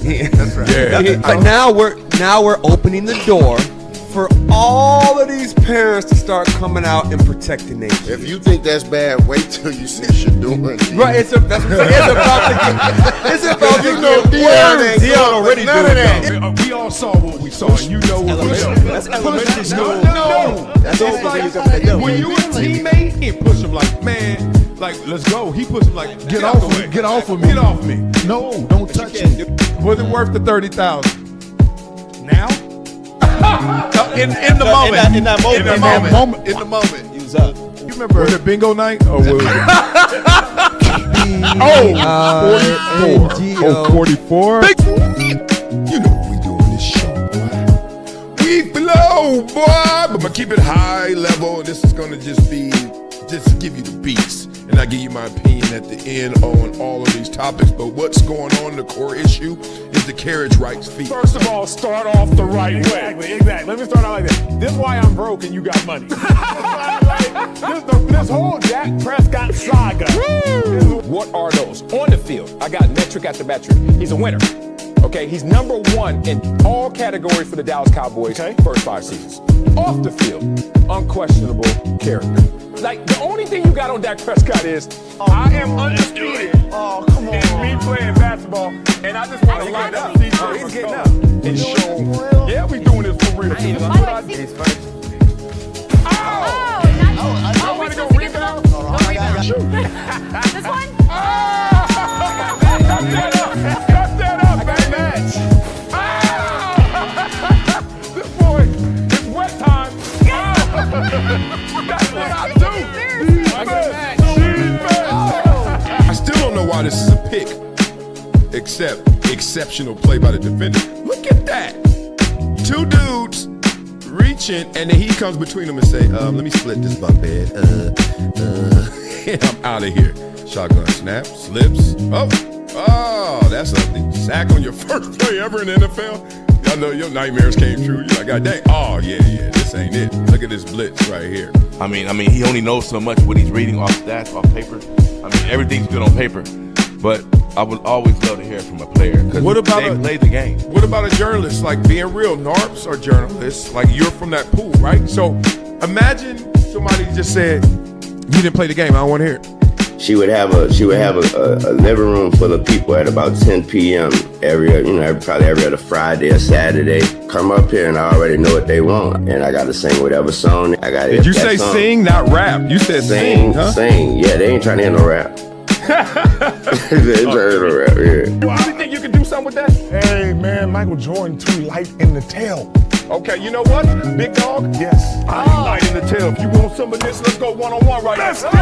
That's right. Yeah. Now we're opening the door for all of these parents to start coming out and protecting their kids. If you think that's bad, wait till you see Sherrone. Right, it's about to get Deion Deion already none of that. We all saw what we saw, and you know what we saw. That's elementary school. No. That's all When you a teammate, he push him like, man, like, let's go. He push him like, Get off of me. Get off of me. Get off me. No, don't touch me. Was it worth the 30,000? Now? In the moment. In the moment. He was up. You remember? Was it bingo night or was it? 44. You know what we do on this show, boy. We flow, boy. But I'm gonna keep it high level, and this is gonna just give you the beats. And I give you my opinion at the end on all of these topics. But what's going on, the core issue, is the carriage rights fee. First of all, start off the right way. Exactly. Let me start out like this. This is why I'm broke and you got money. This whole Dak Prescott saga. What are those? On the field, I got metric after metric. He's a winner. Okay, he's number one in all categories for the Dallas Cowboys first 5 seasons. Off the field, unquestionable character. Like, the only thing you got on Dak Prescott is, I am undisputed. Oh, come on. And me playing basketball, and I just want to line up. He's getting up. And show, yeah, we doing this for real. He's funny. Oh, we're supposed to get the ball. No rebound. This one? Cut that up, match. This boy, it's wet time. That's what I do. I still don't know why this is a pick, except exceptional play by the defender. Look at that. 2 dudes reaching, and then he comes between them and say, let me split this bunk bed. And I'm out of here. Shotgun snap, slips. Oh, that's a sack on your first play ever in the NFL. Y'all know your nightmares came true. You're like, God dang. Oh, yeah, this ain't it. Look at this blitz right here. I mean, he only knows so much what he's reading off stats, off paper. I mean, everything's good on paper. But I would always love to hear it from a player because they play the game. What about a journalist? Like, being real, NARPs are journalists. Like, you're from that pool, right? So imagine somebody just said, you didn't play the game. I don't want to hear it. She would have a living room full of people at about 10 p.m. probably every other Friday or Saturday. Come up here and I already know what they want, and I got to sing whatever song. Did you say song. Sing, not rap? You said sing, huh? Sing. Yeah, they ain't trying to hear no rap. They ain't trying to hear no rap. Yeah. Well, you think you can do something with that? Hey man, Michael Jordan too light in the tail. Okay, you know what, big dog? Yes. I ain't light in the tail. If you want some of this, let's go one-on-one right now. Let's get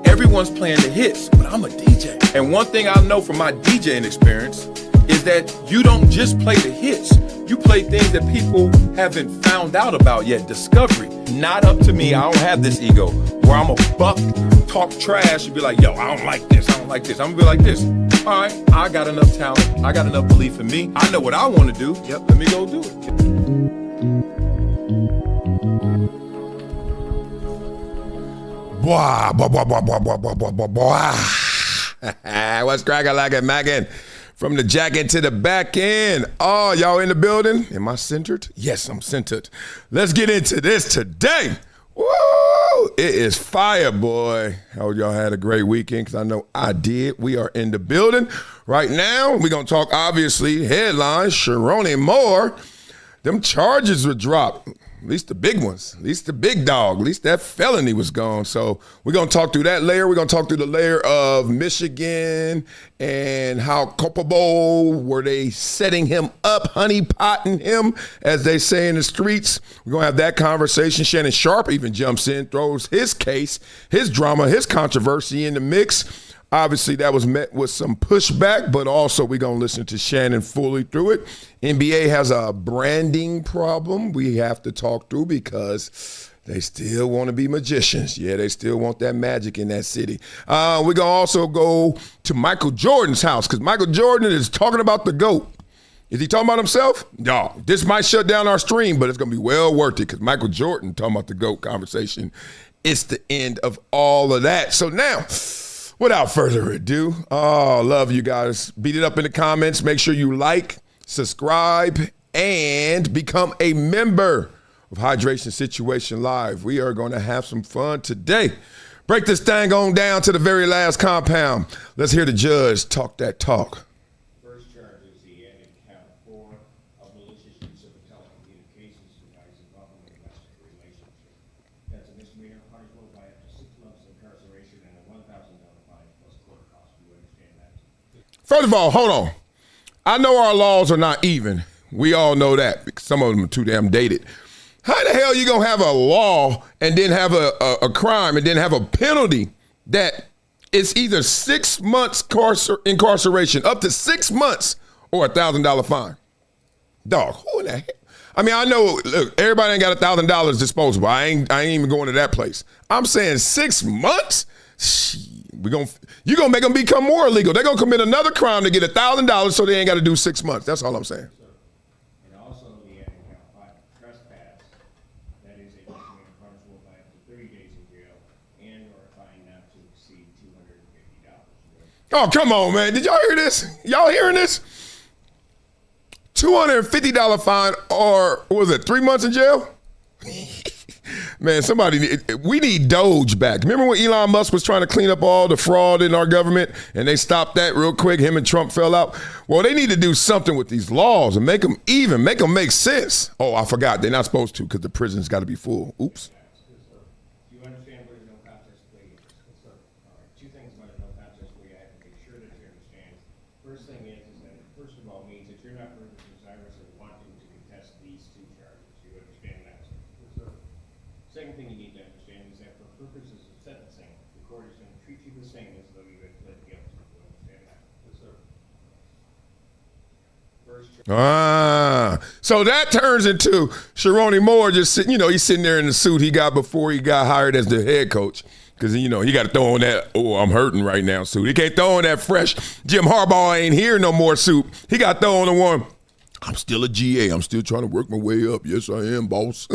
Everyone's playing the hits, but I'm a DJ. And one thing I know from my DJing experience is that you don't just play the hits. You play things that people haven't found out about yet. Discovery. Not up to me. I don't have this ego where I'm a buck, talk trash, and be like, yo, I don't like this. I'm gonna be like this. All right, I got enough talent. I got enough belief in me. I know what I want to do. Yep, let me go do it. Boy. What's cracking like it, Mackin? From the jacket to the back end. Oh, y'all in the building? Am I centered? Yes, I'm centered. Let's get into this today. Woo! It is fire, boy. Hope y'all had a great weekend, because I know I did. We are in the building right now. We're going to talk, obviously, headlines. Sherrone Moore. Them charges were dropped. At least the big ones, at least the big dog, at least that felony was gone. So we're going to talk through that layer. We're going to talk through the layer of Michigan and how culpable were they setting him up, honeypotting him, as they say in the streets. We're going to have that conversation. Shannon Sharpe even jumps in, throws his case, his drama, his controversy in the mix. Obviously, that was met with some pushback, but also we're going to listen to Shannon fully through it. NBA has a branding problem we have to talk through because they still want to be magicians. Yeah, they still want that magic in that city. We're going to also go to Michael Jordan's house because Michael Jordan is talking about the GOAT. Is he talking about himself? No. This might shut down our stream, but it's going to be well worth it because Michael Jordan talking about the GOAT conversation it's the end of all of that. So now, without further ado, love you guys. Beat it up in the comments. Make sure you like, subscribe, and become a member of Hydration Situation Live. We are going to have some fun today. Break this thing on down to the very last compound. Let's hear the judge talk that talk. First charge is the added count 4 of malicious use of telecommunications device involving a domestic relationship. That's a misdemeanor, punishable by up to 6 months incarceration and a $1,000 fine plus court costs. Do you understand that? First of all, hold on. I know our laws are not even. We all know that because some of them are too damn dated. How the hell you gonna have a law and then have a crime and then have a penalty that it's either 6 months incarceration, up to 6 months, or a $1,000 fine? Dog, who in the hell? I mean, I know, look, everybody ain't got $1,000 disposable. I ain't even going to that place. I'm saying 6 months? You gonna make them become more illegal. They're gonna commit another crime to get $1,000 so they ain't gotta do 6 months. That's all I'm saying. And also the added count 5 trespass. That is a misdemeanor punishable by up to 30 days in jail and or a fine not to exceed $250. Oh, come on, man. Did y'all hear this? Y'all hearing this? $250 fine or, what was it, 3 months in jail? Man, we need Doge back. Remember when Elon Musk was trying to clean up all the fraud in our government and they stopped that real quick? Him and Trump fell out. Well, they need to do something with these laws and make them even, make them make sense. Oh, I forgot. They're not supposed to because the prison's got to be full. Oops. Do you understand what a no contest plea is? All right, 2 things about a no contest plea I have to make sure that you understand. First thing is that it first of all means that you're not further desirous of wanting to contest these 2 charges. Do you understand that? Yes, sir. Second thing you need to understand is that for purposes of sentencing, the court is going to treat you the same as though you had pled guilty. Do you understand that? Yes, sir. So that turns into Sherrone Moore just sitting, he's sitting there in the suit he got before he got hired as the head coach. Because, he got to throw on that, oh, I'm hurting right now suit. He can't throw on that fresh Jim Harbaugh ain't here no more suit. He got to throw on the one, I'm still a GA. I'm still trying to work my way up. Yes, I am, boss.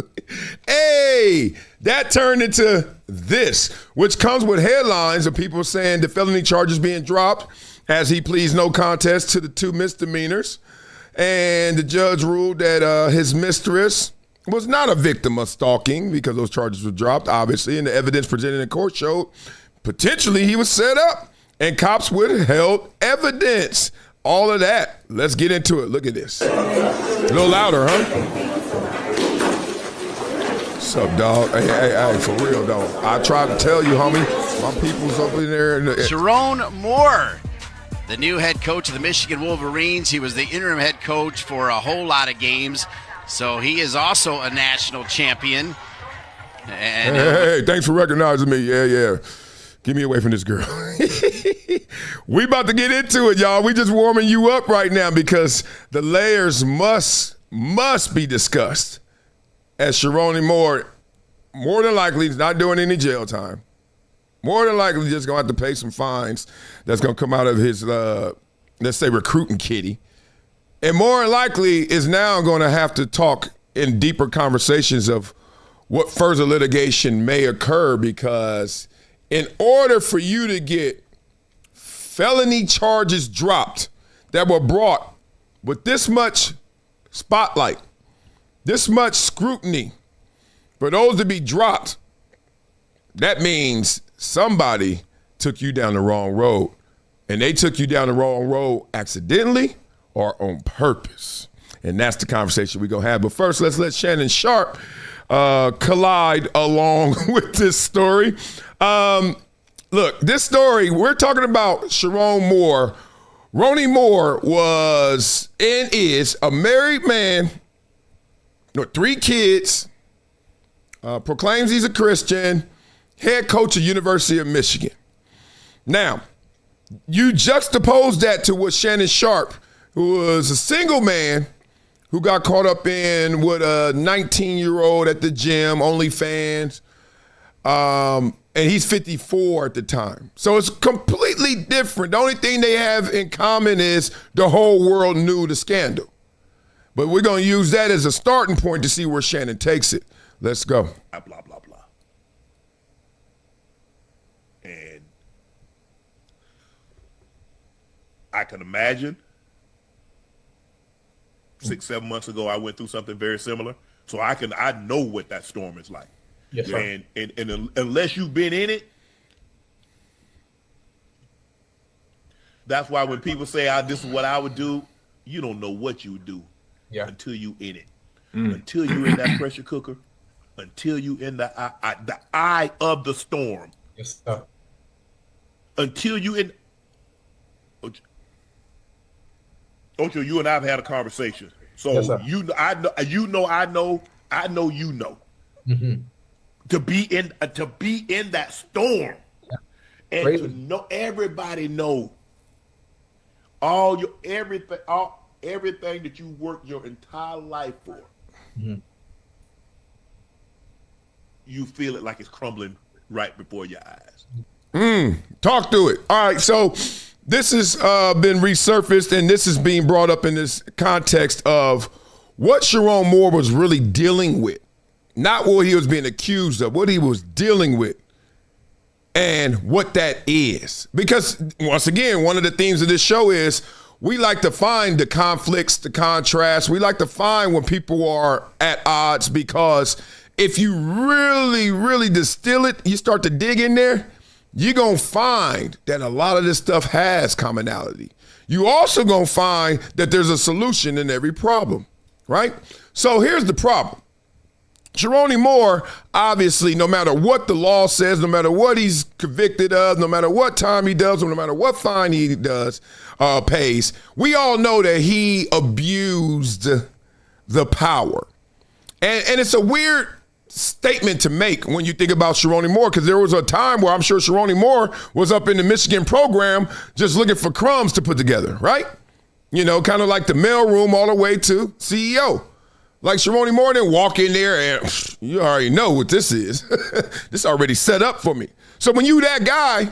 Hey, that turned into this, which comes with headlines of people saying the felony charges being dropped as he pleads no contest to the 2 misdemeanors. And the judge ruled that his mistress was not a victim of stalking because those charges were dropped, obviously, and the evidence presented in court showed potentially he was set up and cops withheld evidence. All of that. Let's get into it. Look at this. A little louder, huh? What's up, dog? Hey, for real, dog. I tried to tell you, homie. My people's up in there. Sherrone Moore, the new head coach of the Michigan Wolverines. He was the interim head coach for a whole lot of games, so he is also a national champion. And hey, thanks for recognizing me. Yeah. Get me away from this girl. We about to get into it, y'all. We just warming you up right now because the layers must be discussed. As Sherrone Moore, more than likely, is not doing any jail time. More than likely, just going to have to pay some fines that's going to come out of his, let's say, recruiting kitty. And more than likely is now going to have to talk in deeper conversations of what further litigation may occur because in order for you to get felony charges dropped that were brought with this much spotlight, this much scrutiny, for those to be dropped, that means somebody took you down the wrong road. And they took you down the wrong road accidentally or on purpose. And that's the conversation we're going to have. But first, let's let Shannon Sharpe collide along with this story. Look, this story, we're talking about Sherrone Moore. Ronnie Moore was and is a married man with 3 kids, proclaims he's a Christian, head coach of University of Michigan. Now, you juxtapose that to what Shannon Sharpe, who was a single man who got caught up in with a 19-year-old at the gym, OnlyFans, and he's 54 at the time. So it's completely different. The only thing they have in common is the whole world knew the scandal. But we're going to use that as a starting point to see where Shannon takes it. Let's go. Blah, blah, blah. I can imagine. 6-7 months ago, I went through something very similar, so I know what that storm is like. Yes, sir. And unless you've been in it, that's why when people say, "This is what I would do," you don't know what you would do until you in it, until you in that pressure cooker, until you in the eye of the storm. Yes, sir. Until you in. Ocho, you and I have had a conversation, so Yes, sir. I know. Mm-hmm. To be in that storm, and Crazy. to know everybody know everything that you worked your entire life for. Mm-hmm. You feel it like it's crumbling right before your eyes. Talk through it. All right, so this has been resurfaced, and this is being brought up in this context of what Sherrone Moore was really dealing with. Not what he was being accused of, what he was dealing with, and what that is. Because, once again, one of the themes of this show is we like to find the conflicts, the contrasts. We like to find when people are at odds, because if you really, really distill it, you start to dig in there, you're going to find that a lot of this stuff has commonality. You also going to find that there's a solution in every problem, right? So here's the problem. Sherrone Moore, obviously, no matter what the law says, no matter what he's convicted of, no matter what time he does, or no matter what fine he does, pays, we all know that he abused the power. And it's a weird statement to make when you think about Sherrone Moore, because there was a time where I'm sure Sherrone Moore was up in the Michigan program just looking for crumbs to put together, right? You know, kind of like the mailroom all the way to CEO. Like Sherrone Moore didn't walk in there and you already know what this is. This already set up for me. So when you that guy,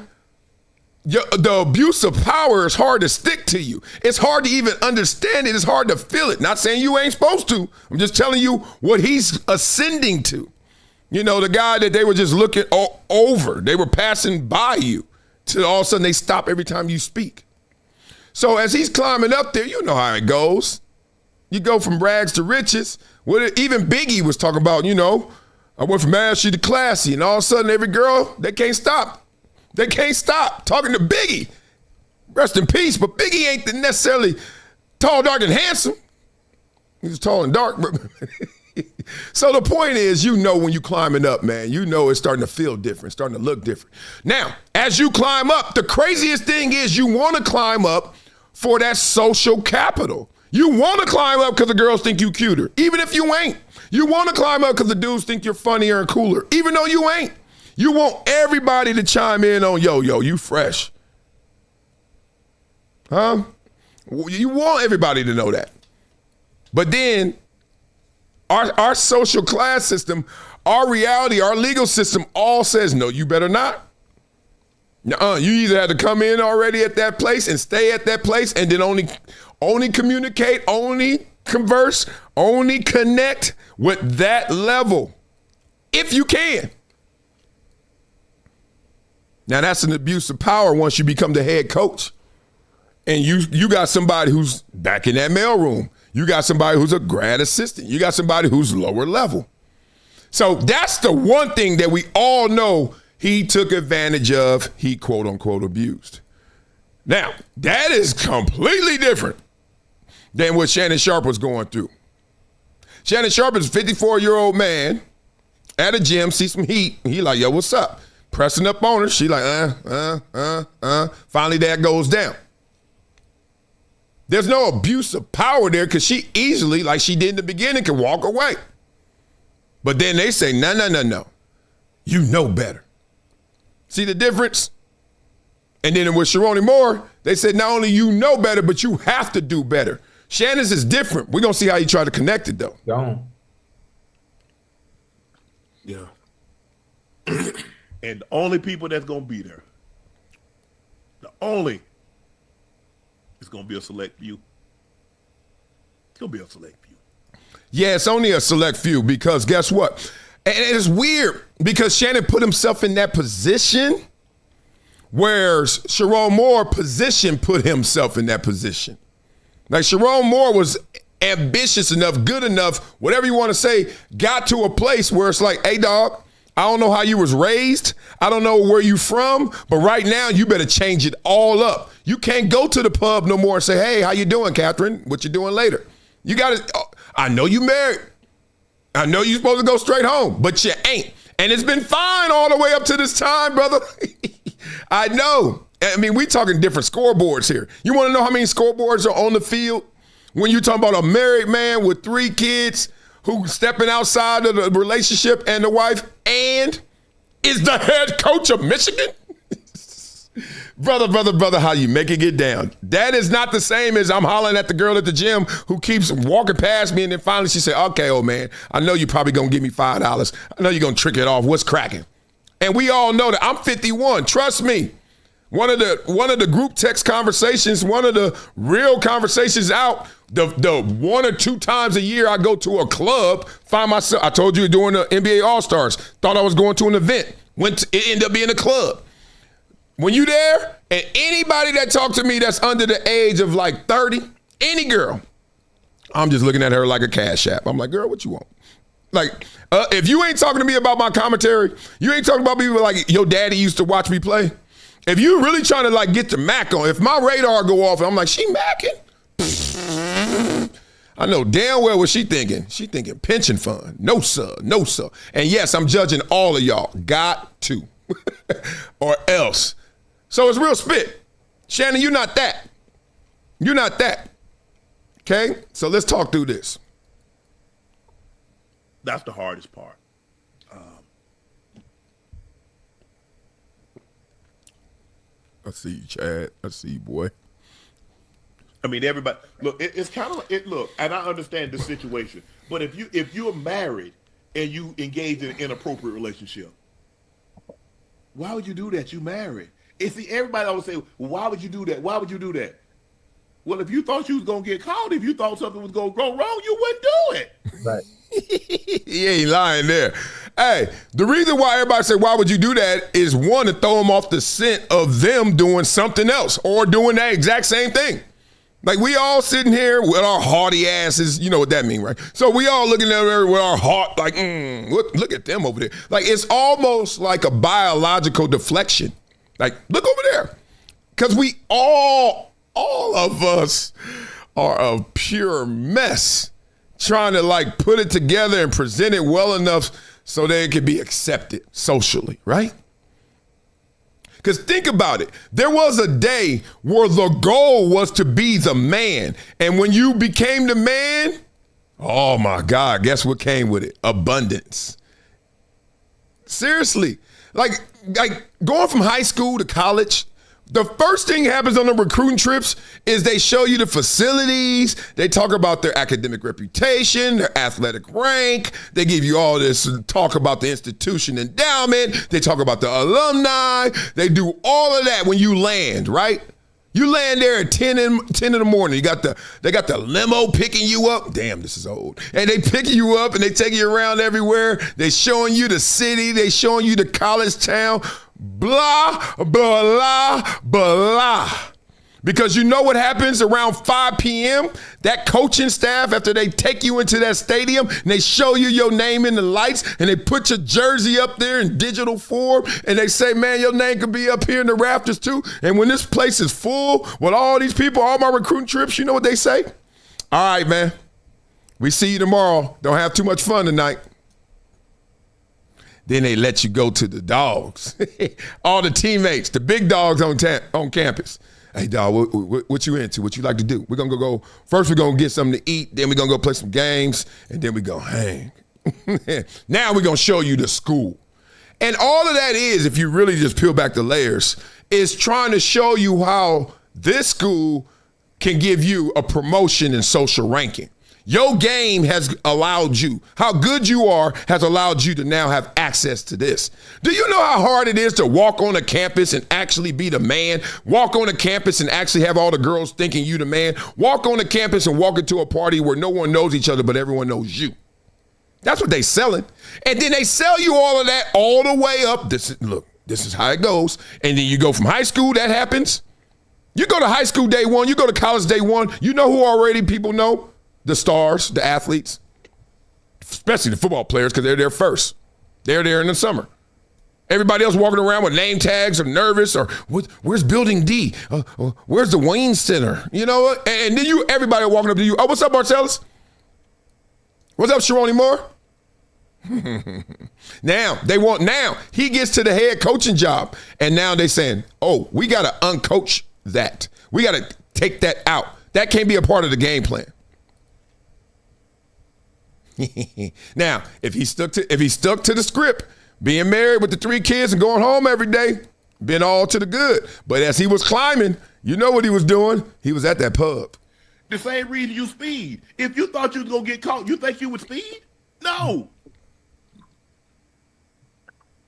the abuse of power is hard to stick to you. It's hard to even understand it. It's hard to feel it. Not saying you ain't supposed to. I'm just telling you what he's ascending to. You know, the guy that they were just looking over. They were passing by you till all of a sudden they stop every time you speak. So as he's climbing up there, you know how it goes. You go from rags to riches. Even Biggie was talking about, you know, I went from ashy to classy, and all of a sudden every girl, they can't stop. They can't stop talking to Biggie. Rest in peace, but Biggie ain't necessarily tall, dark, and handsome. He's tall and dark. So the point is, you know, when you climbing up, man, you know it's starting to feel different, starting to look different. Now, as you climb up, the craziest thing is you want to climb up for that social capital. You want to climb up because the girls think you cuter, even if you ain't. You want to climb up because the dudes think you're funnier and cooler, even though you ain't. You want everybody to chime in on, yo, you fresh. Huh? You want everybody to know that. But then our social class system, our reality, our legal system all says, no, you better not. You either had to come in already at that place and stay at that place and then only communicate, only converse, only connect with that level, if you can. Now that's an abuse of power once you become the head coach. And you got somebody who's back in that mailroom. You got somebody who's a grad assistant. You got somebody who's lower level. So that's the one thing that we all know he took advantage of, he quote unquote abused. Now, that is completely different than what Shannon Sharpe was going through. Shannon Sharpe is a 54-year-old man at a gym, see some heat, and he like, yo, what's up? Pressing up on her, she like, Finally, that goes down. There's no abuse of power there because she easily, like she did in the beginning, can walk away. But then they say, no. You know better. See the difference? And then with Sherrone Moore, they said not only you know better, but you have to do better. Shannon's is different. We're going to see how you try to connect it, though. Gone. Yeah. And the only people that's going to be there, it's going to be a select few. It's going to be a select few. Yeah, it's only a select few because guess what? And it's weird because Shannon put himself in that position Whereas Sherrone Moore put himself in that position. Like Sherrone Moore was ambitious enough, good enough, whatever you want to say, got to a place where it's like, hey, dog, I don't know how you was raised. I don't know where you from, but right now you better change it all up. You can't go to the pub no more and say, hey, how you doing, Catherine? What you doing later? You got to, I know you married. I know you're supposed to go straight home, but you ain't. And it's been fine all the way up to this time, brother. I know. I mean, we talking different scoreboards here. You want to know how many scoreboards are on the field? When you're talking about a married man with 3 kids who's stepping outside of the relationship and the wife and is the head coach of Michigan? Brother, how you making it down? That is not the same as I'm hollering at the girl at the gym who keeps walking past me and then finally she said, okay, old man, I know you're probably going to give me $5. I know you're going to trick it off. What's cracking? And we all know that I'm 51. Trust me. One of the group text conversations, one of the real conversations out, the 1 or 2 times a year I go to a club, find myself, I told you during the NBA All-Stars, thought I was going to an event, it ended up being a club. When you there, and anybody that talked to me that's under the age of like 30, any girl, I'm just looking at her like a cash app. I'm like, girl, what you want? Like, if you ain't talking to me about my commentary, you ain't talking about me like your daddy used to watch me play. If you really trying to like get the Mac on, if my radar go off and I'm like, she macking? I know damn well what she thinking. She thinking pension fund. No, sir. No, sir. And yes, I'm judging all of y'all. Got to. Or else. So it's real spit. Shannon, you're not that. You're not that. Okay? So let's talk through this. That's the hardest part. I see you, Chad. I see you, boy. I mean, everybody. Look, it's kind of like it. Look, and I understand the situation, but if you're married and you engage in an inappropriate relationship, why would you do that? You married. And see, everybody always say, well, "Why would you do that? Why would you do that?" Well, if you thought you was gonna get caught, if you thought something was gonna go wrong, you wouldn't do it. Right. He ain't lying there. Hey, the reason why everybody say, why would you do that is one, to throw them off the scent of them doing something else or doing that exact same thing. Like we all sitting here with our haughty asses, you know what that mean, right? So we all looking at her with our heart like, look at them over there. Like it's almost like a biological deflection. Like, look over there. Because we all of us are a pure mess trying to like put it together and present it well enough so that it can be accepted socially, right? Because think about it. There was a day where the goal was to be the man. And when you became the man, oh my God, guess what came with it? Abundance. Seriously. Like going from high school to college, the first thing happens on the recruiting trips is they show you the facilities. They talk about their academic reputation, their athletic rank. They give you all this talk about the institution endowment. They talk about the alumni. They do all of that when you land, right? You land there at 10 in the morning. They got the limo picking you up. Damn, this is old. And they pick you up and they take you around everywhere. They showing you the city. They showing you the college town. Blah, blah, blah. Because you know what happens around 5 p.m.? That coaching staff, after they take you into that stadium and they show you your name in the lights and they put your jersey up there in digital form and they say, man, your name could be up here in the rafters too. And when this place is full with all these people, all my recruiting trips, you know what they say? All right, man, we see you tomorrow. Don't have too much fun tonight. Then they let you go to the dogs. All the teammates, the big dogs on campus. Hey, dog, what you into? What you like to do? We're going to go. First, we're going to get something to eat. Then we're going to go play some games. And then we're going to hang. Now we're going to show you the school. And all of that is, if you really just peel back the layers, is trying to show you how this school can give you a promotion in social ranking. Your game has allowed you, how good you are has allowed you to now have access to this. Do you know how hard it is to walk on a campus and actually be the man? Walk on a campus and actually have all the girls thinking you the man? Walk on a campus and walk into a party where no one knows each other but everyone knows you. That's what they selling. And then they sell you all of that all the way up. Look, This is how it goes. And then you go from high school, that happens. You go to high school day one, you go to college day one, you know who already people know? The stars, the athletes, especially the football players because they're there first. They're there in the summer. Everybody else walking around with name tags or nervous or where's Building D? Where's the Wayne Center? You know what? And then everybody walking up to you. Oh, what's up, Marcellus? What's up, Sherrone Moore? Now he gets to the head coaching job, and now they saying, oh, we got to uncoach that. We got to take that out. That can't be a part of the game plan. Now, if he stuck to the script, being married with the 3 kids and going home every day, been all to the good. But as he was climbing, you know what he was doing? He was at that pub. The same reason you speed. If you thought you was gonna get caught, you think you would speed? No.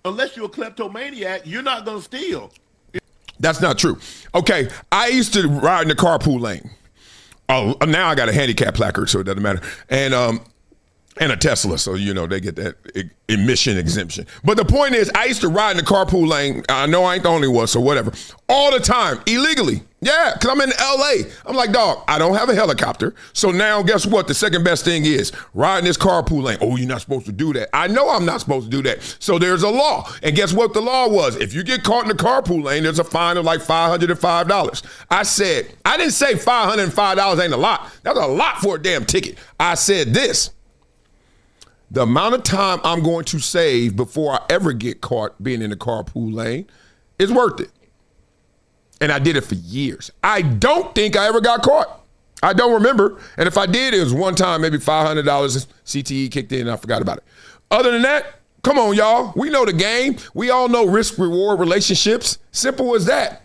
Unless you're a kleptomaniac, you're not gonna steal. That's not true. Okay, I used to ride in the carpool lane. Oh, now I got a handicap placard, so it doesn't matter. And a Tesla, so they get that emission exemption. But the point is, I used to ride in the carpool lane. I know I ain't the only one, so whatever. All the time, illegally. Yeah, because I'm in LA. I'm like, dog, I don't have a helicopter. So now guess what? The second best thing is riding this carpool lane. Oh, you're not supposed to do that. I know I'm not supposed to do that. So there's a law. And guess what the law was? If you get caught in the carpool lane, there's a fine of like $505. I didn't say $505 ain't a lot. That's a lot for a damn ticket. I said this. The amount of time I'm going to save before I ever get caught being in the carpool lane is worth it. And I did it for years. I don't think I ever got caught. I don't remember. And if I did, it was one time, maybe $500 CTE kicked in and I forgot about it. Other than that, come on, y'all. We know the game. We all know risk-reward relationships. Simple as that.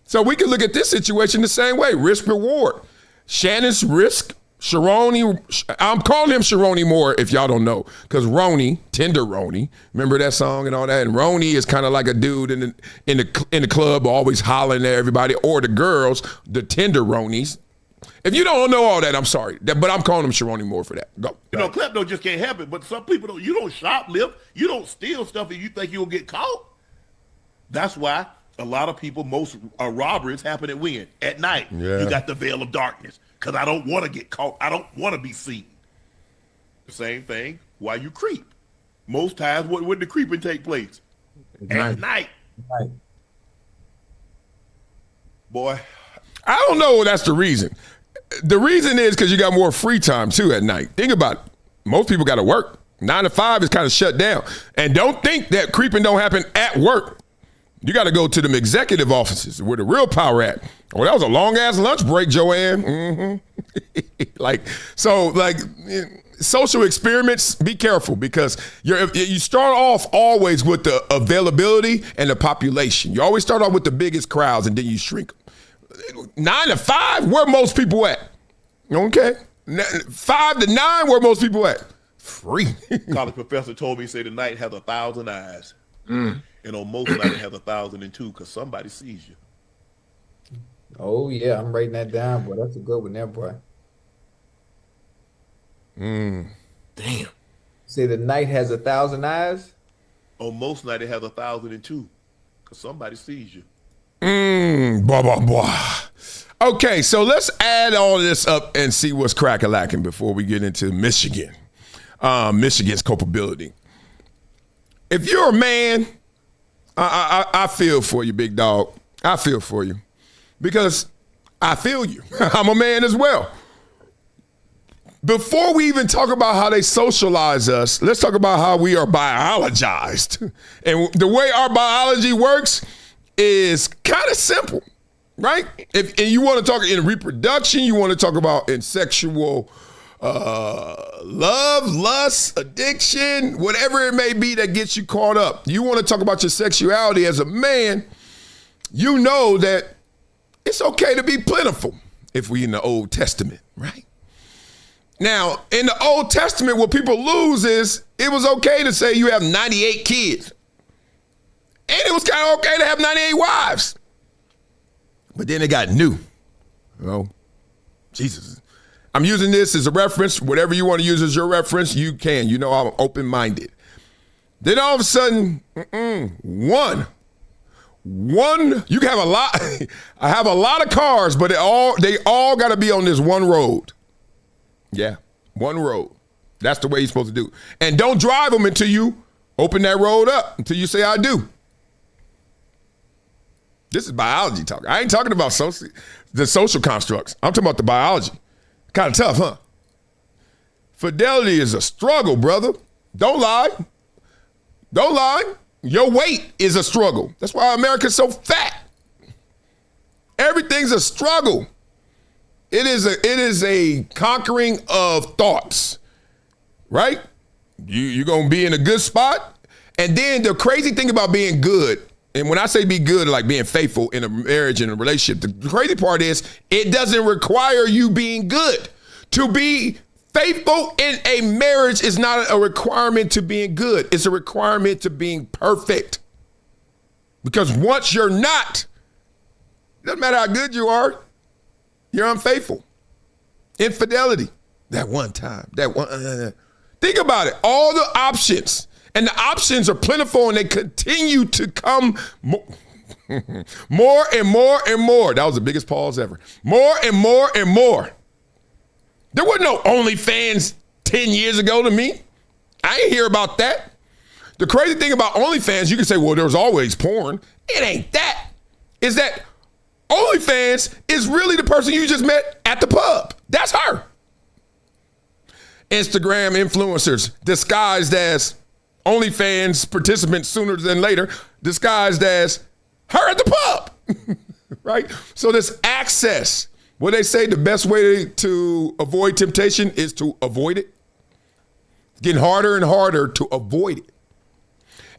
So we can look at this situation the same way. Risk-reward. Shannon's risk. Sherrone, I'm calling him Sherrone Moore if y'all don't know, because Roni, Tenderoni, remember that song and all that? And Roni is kind of like a dude in the club always hollering at everybody, or the girls, the Tenderonis. If you don't know all that, I'm sorry, but I'm calling him Sherrone Moore for that. Go. Klepto just can't help it, but some people don't. You don't shoplift, you don't steal stuff and you think you'll get caught. That's why a lot of people, most robberies happen at when? At night. Yeah. You got the veil of darkness. Because I don't want to get caught. I don't want to be seen. The same thing while you creep. Most times, when the creeping take place? At night. Right. Boy. I don't know if that's the reason. The reason is because you got more free time, too, at night. Think about it. Most people got to work. 9 to 5 is kind of shut down. And don't think that creeping don't happen at work. You got to go to them executive offices where the real power at. Oh, that was a long-ass lunch break, Joanne. Mm-hmm. Social experiments, be careful because you start off always with the availability and the population. You always start off with the biggest crowds and then you shrink them. 9 to 5, where most people at? Okay. 5 to 9, where most people at? Free. College professor told me, say the night has 1,000 eyes. And on most nights it has 1,002 because somebody sees you. Oh, yeah, I'm writing that down, boy. That's a good one there, boy. Damn. Say the night has 1,000 eyes? On most nights it has 1,002 because somebody sees you. Blah, blah, blah. Okay, so let's add all this up and see what's crack-a-lacking before we get into Michigan. Michigan's culpability. If you're a man, I feel for you, big dog. I feel for you because I feel you. I'm a man as well. Before we even talk about how they socialize us, let's talk about how we are biologized. And the way our biology works is kind of simple, right? And you want to talk in reproduction, you want to talk about in sexual love, lust, addiction, whatever it may be that gets you caught up. You want to talk about your sexuality as a man, you know that it's okay to be plentiful if we in the Old Testament, right? Now, in the Old Testament, what people lose is it was okay to say you have 98 kids. And it was kind of okay to have 98 wives. But then it got new. Jesus. I'm using this as a reference. Whatever you want to use as your reference, you can. You know I'm open-minded. Then all of a sudden, one. You can have a lot. I have a lot of cars, but they all got to be on this one road. Yeah, one road. That's the way you're supposed to do. And don't drive them until you open that road up, until you say I do. This is biology talk. I ain't talking about the social constructs. I'm talking about the biology. Kind of tough, huh? Fidelity is a struggle, brother. Don't lie. Don't lie. Your weight is a struggle. That's why America's so fat. Everything's a struggle. It is a conquering of thoughts, right? You're going to be in a good spot. And then the crazy thing about being good, and when I say be good, like being faithful in a marriage and a relationship, the crazy part is it doesn't require you being good. To be faithful in a marriage is not a requirement to being good. It's a requirement to being perfect. Because once you're not, it doesn't matter how good you are, you're unfaithful. Infidelity. That one time. Think about it. All the options. And the options are plentiful and they continue to come more and more and more. That was the biggest pause ever. More and more and more. There wasn't no OnlyFans 10 years ago to me. I ain't hear about that. The crazy thing about OnlyFans, you can say, well, there was always porn. It ain't that. It's that OnlyFans is really the person you just met at the pub. That's her. Instagram influencers disguised as OnlyFans participants sooner than later, disguised as her at the pub, right? So this access, what they say the best way to avoid temptation is to avoid it. It's getting harder and harder to avoid it.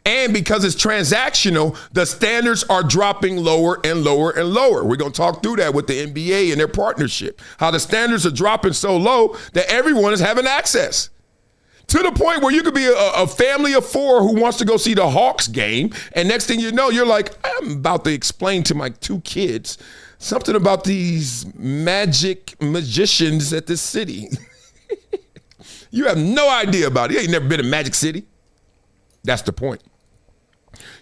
And because it's transactional, the standards are dropping lower and lower and lower. We're going to talk through that with the NBA and their partnership, how the standards are dropping so low that everyone is having access. To the point where you could be a family of four who wants to go see the Hawks game, and next thing you know, you're like, I'm about to explain to my two kids something about these magicians at this city. You have no idea about it. You ain't never been to Magic City. That's the point.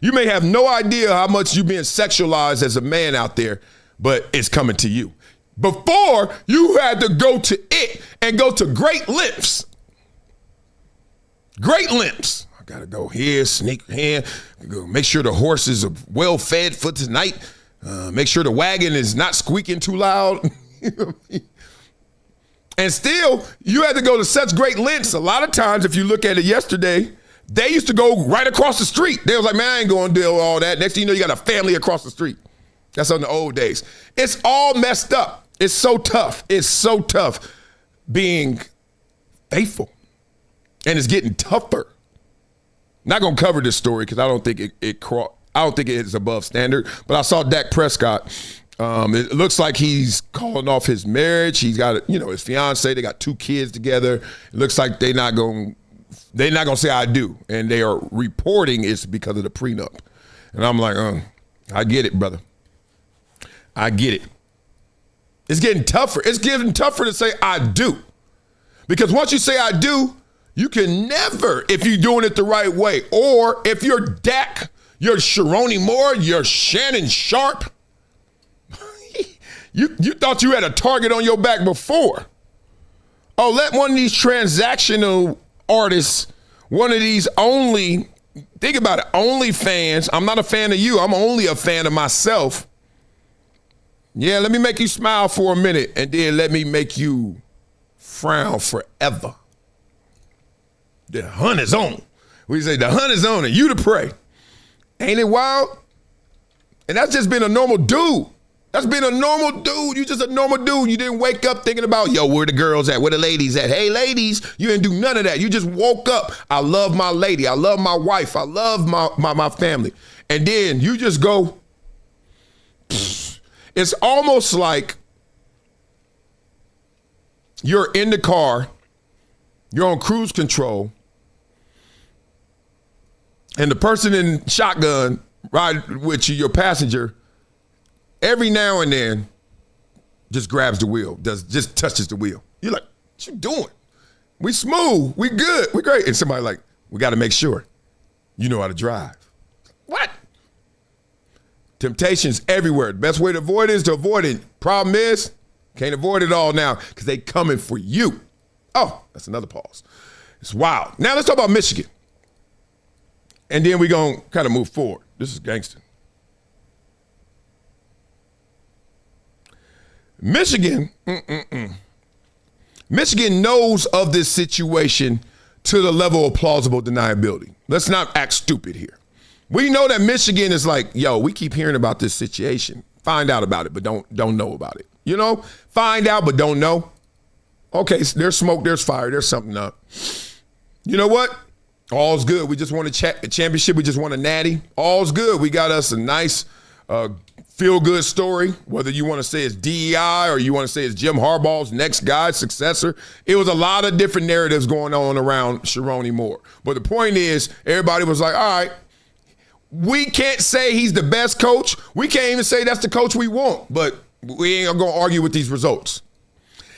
You may have no idea how much you're being sexualized as a man out there, but it's coming to you. Before, you had to go to it and go to great lengths. Great lengths. I gotta go here, sneak here, go make sure the horses are well fed for tonight. Make sure the wagon is not squeaking too loud. And still, you had to go to such great lengths. A lot of times, if you look at it yesterday, they used to go right across the street. They was like, man, I ain't going to deal with all that. Next thing you know, you got a family across the street. That's on the old days. It's all messed up. It's so tough. It's so tough being faithful. And it's getting tougher. Not going to cover this story because I don't think I don't think it is above standard. But I saw Dak Prescott. It looks like he's calling off his marriage. He's got, his fiance. They got 2 kids together. It looks like they're not going to say I do. And they are reporting it's because of the prenup. And I'm like, I get it, brother. I get it. It's getting tougher. It's getting tougher to say I do. Because once you say I do, you can never, if you're doing it the right way, or if you're Dak, you're Sherrone Moore, you're Shannon Sharp, you thought you had a target on your back before. Oh, let one of these transactional artists, one of these think about it, OnlyFans. I'm not a fan of you. I'm only a fan of myself. Yeah, let me make you smile for a minute, and then let me make you frown forever. The hunt is on. We say the hunt is on and you to pray. Ain't it wild? And that's just been a normal dude. That's been a normal dude. You just a normal dude. You didn't wake up thinking about, where the girls at? Where the ladies at? Hey, ladies, you didn't do none of that. You just woke up. I love my lady. I love my wife. I love my family. And then you just go, it's almost like you're in the car, you're on cruise control, and the person in shotgun ride with you, your passenger, every now and then just grabs the wheel, just touches the wheel. You're like, what you doing? We smooth, we good, we great. And somebody like, we got to make sure. you know how to drive. What? Temptations everywhere. The best way to avoid it is to avoid it. Problem is, can't avoid it all now because they coming for you. Oh, that's another pause. It's wild. Now let's talk about Michigan. And then we're going to kind of move forward. This is gangster. Michigan, Michigan knows of this situation to the level of plausible deniability. Let's not act stupid here. We know that Michigan is like, yo, we keep hearing about this situation. Find out about it, but don't know about it. You know, find out, but don't know. Okay, so there's smoke, there's fire, there's something up. You know what? All's good. We just won a championship. We just won a natty. All's good. We got us a nice feel-good story, whether you want to say it's DEI or you want to say it's Jim Harbaugh's next guy, successor. It was a lot of different narratives going on around Sherrone Moore. But the point is, everybody was like, all right, we can't say he's the best coach. We can't even say that's the coach we want, but we ain't going to argue with these results.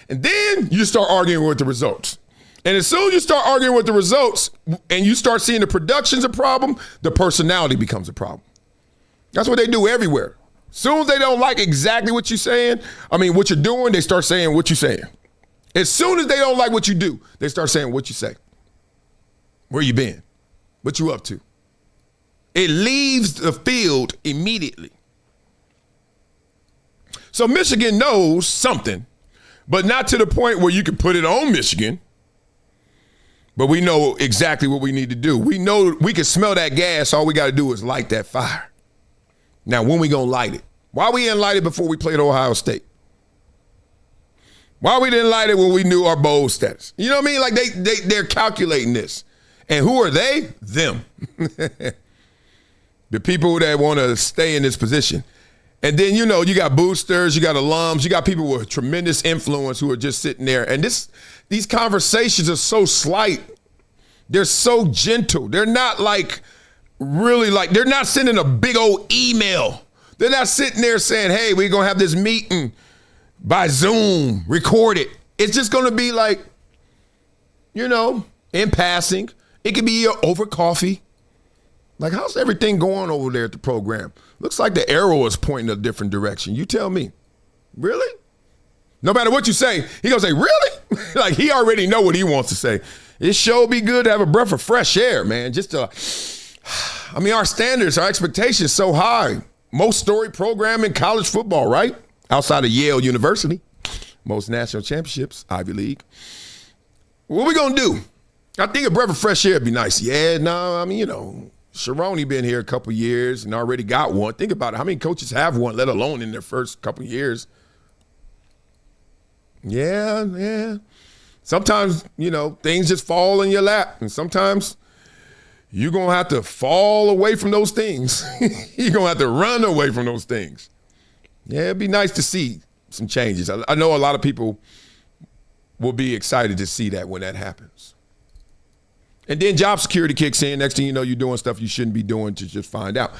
And then you start arguing with the results. And as soon as you start arguing with the results and you start seeing the production's a problem, the personality becomes a problem. That's what they do everywhere. As soon as they don't like exactly what you're saying, what you're doing, they start saying what you're saying. As soon as they don't like what you do, they start saying what you say. Where you been? What you up to? It leaves the field immediately. So Michigan knows something, but not to the point where you can put it on Michigan. But we know exactly what we need to do. We know we can smell that gas. All we got to do is light that fire. Now, when we going to light it? Why we didn't light it before we played Ohio State? Why we didn't light it when we knew our bowl status? You know what I mean? Like they're calculating this. And who are they? Them. The people that want to stay in this position. And then, you know, you got boosters, you got alums, you got people with tremendous influence who are just sitting there. And these conversations are so slight. They're so gentle. They're not like really like, they're not sending a big old email. They're not sitting there saying, hey, we're going to have this meeting by Zoom, record it. It's just going to be like, you know, in passing. It could be over coffee. Like, how's everything going over there at the program? Looks like the arrow is pointing a different direction. You tell me. Really? No matter what you say, he gonna say, really? Like, he already know what he wants to say. It sure be good to have a breath of fresh air, man. Just to, our standards, our expectations so high. Most storied program in college football, right? Outside of Yale University. Most national championships, Ivy League. What we gonna do? I think a breath of fresh air would be nice. Yeah, no, you know, Sherrone been here a couple years and already got one. Think about it. How many coaches have one, let alone in their first couple years? Yeah. Sometimes, you know, things just fall in your lap. And sometimes you're going to have to fall away from those things. You're going to have to run away from those things. Yeah, it'd be nice to see some changes. I know a lot of people will be excited to see that when that happens. And then job security kicks in. Next thing you know, you're doing stuff you shouldn't be doing to just find out.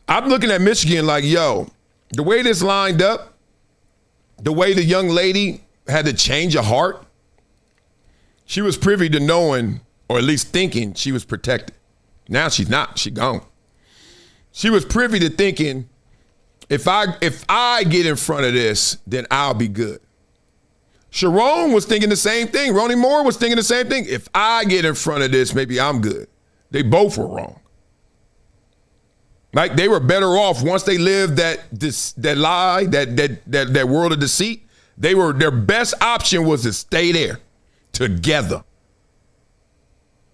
I'm looking at Michigan like, yo, the way this lined up, the way the young lady had to change of heart, she was privy to knowing, or at least thinking, she was protected. Now she's not. She gone. She was privy to thinking, if I get in front of this, then I'll be good. Sherrone was thinking the same thing. Ronnie Moore was thinking the same thing. If I get in front of this, maybe I'm good. They both were wrong. Like, they were better off once they lived that lie, that world of deceit. Their best option was to stay there together.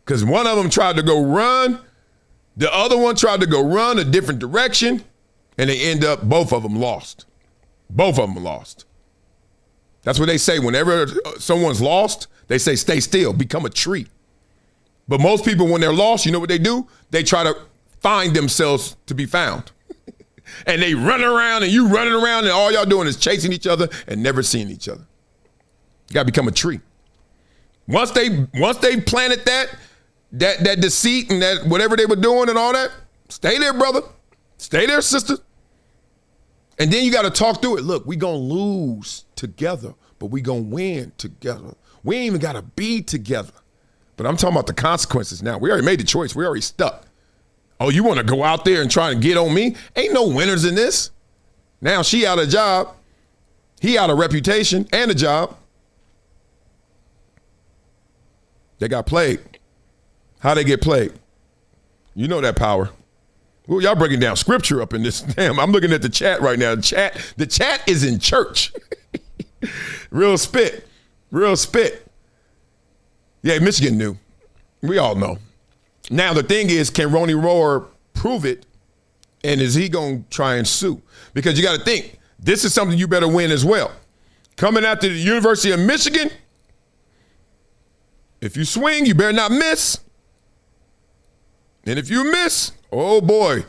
Because one of them tried to go run, the other one tried to go run a different direction, and they end up, both of them lost. Both of them lost. That's what they say. Whenever someone's lost, they say, stay still, become a tree. But most people, when they're lost, you know what they do? They try to find themselves to be found. And they run around and you running around and all y'all doing is chasing each other and never seeing each other. You got to become a tree. Once they planted that deceit and that whatever they were doing and all that, stay there, brother. Stay there, sister. And then you got to talk through it. Look, we going to lose together, but we going to win together. We ain't even got to be together. But I'm talking about the consequences now. We already made the choice. We already stuck. Oh, you want to go out there and try and get on me? Ain't no winners in this. Now she out of job. He out of reputation and a job. They got played. How they get played? You know that power. Well, y'all breaking down scripture up in this. Damn, I'm looking at the chat right now. The chat is in church. Real spit. Yeah, Michigan knew. We all know. Now, the thing is, can Ronnie Rohr prove it? And is he going to try and sue? Because you got to think, this is something you better win as well. Coming out to the University of Michigan, if you swing, you better not miss. And if you miss, oh boy,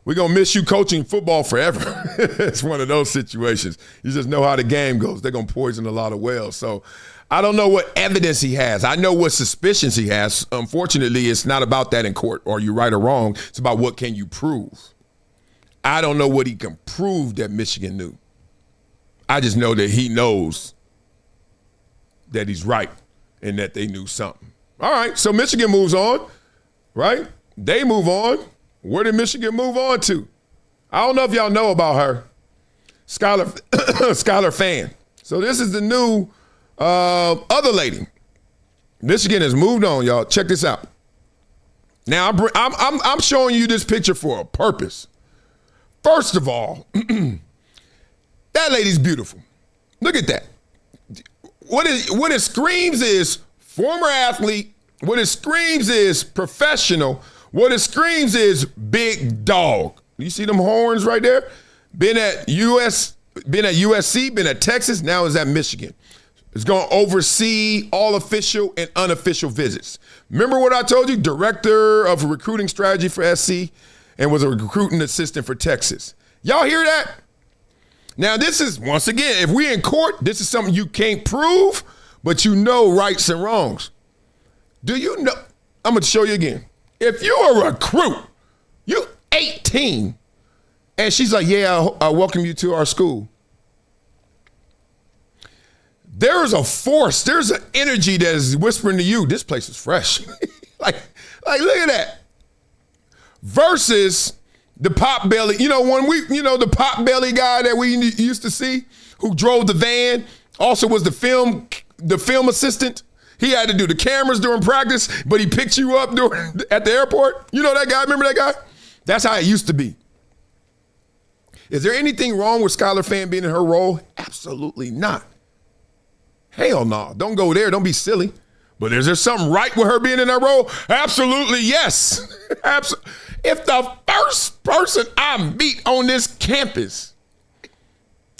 we're going to miss you coaching football forever. It's one of those situations. You just know how the game goes. They're going to poison a lot of wells. So I don't know what evidence he has. I know what suspicions he has. Unfortunately, it's not about that in court. Are you right or wrong? It's about what can you prove. I don't know what he can prove that Michigan knew. I just know that he knows that he's right and that they knew something. All right, so Michigan moves on, right? They move on. Where did Michigan move on to? I don't know if y'all know about her. Skylar Fan. So this is the new other lady. Michigan has moved on, y'all. Check this out. Now I'm showing you this picture for a purpose. First of all, that lady's beautiful. Look at that. What it screams is former athlete. What it screams is professional. What it screams is big dog. You see them horns right there? Been at USC, been at Texas, now is at Michigan. It's going to oversee all official and unofficial visits. Remember what I told you? Director of recruiting strategy for SC and was a recruiting assistant for Texas. Y'all hear that? Now this is, once again, if we're in court, this is something you can't prove, but you know rights and wrongs. Do you know? I'm going to show you again. If you're a recruit, you 18, and she's like, yeah, I welcome you to our school. There's a force, there's an energy that is whispering to you, this place is fresh. like look at that. Versus the pot belly, the pot belly guy that we used to see who drove the van, also was the film assistant. He had to do the cameras during practice, but he picked you up at the airport. You know that guy? Remember that guy? That's how it used to be. Is there anything wrong with Skylar Fan being in her role? Absolutely not. Hell no. Don't go there. Don't be silly. But is there something right with her being in that role? Absolutely yes. If the first person I meet on this campus,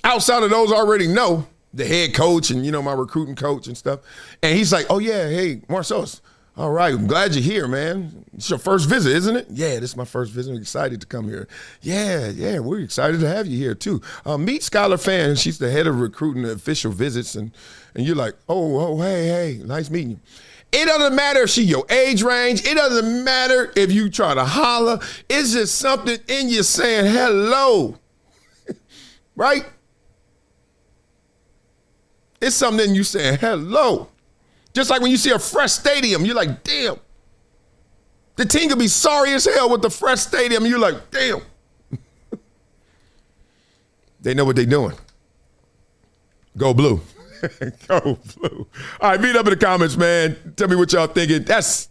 outside of those I already know, the head coach and, my recruiting coach and stuff, and he's like, oh, yeah, hey, Marcellus, all right, I'm glad you're here, man. It's your first visit, isn't it? Yeah, this is my first visit. I'm excited to come here. Yeah, we're excited to have you here, too. Meet Skylar Fan. She's the head of recruiting official visits, and you're like, oh, hey, nice meeting you. It doesn't matter if she's your age range. It doesn't matter if you try to holler. It's just something in you saying hello, right? It's something in you saying hello. Just like when you see a fresh stadium, you're like, damn. The team could be sorry as hell with the fresh stadium. You're like, damn. They know what they're doing. Go blue. Go blue. All right, beat up in the comments, man. Tell me what y'all thinking. That's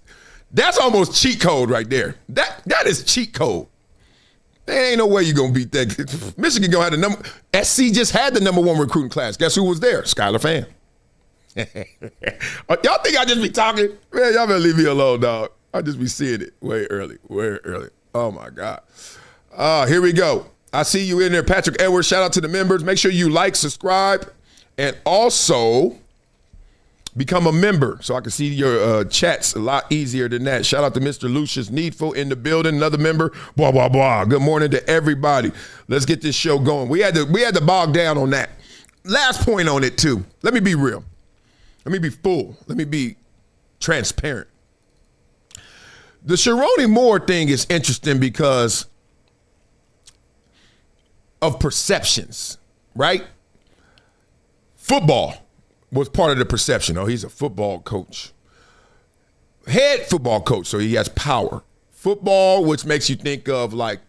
almost cheat code right there. That is cheat code. There ain't no way you're going to beat that. Michigan going to have the number. SC just had the number 1 recruiting class. Guess who was there? Skylar Fan. Y'all think I just be talking? Man, y'all better leave me alone, dog. I just be seeing it way early. Oh, my God. Here we go. I see you in there, Patrick Edwards. Shout out to the members. Make sure you like, subscribe, and also become a member so I can see your chats a lot easier than that. Shout out to Mr. Lucius Needful in the building, another member. Blah, blah, blah. Good morning to everybody. Let's get this show going. We had to bog down on that. Last point on it, too. Let me be real. Let me be full. Let me be transparent. The Sherrone Moore thing is interesting because of perceptions, right? Football was part of the perception. Oh, he's a football coach. Head football coach, so he has power. football, which makes you think of like,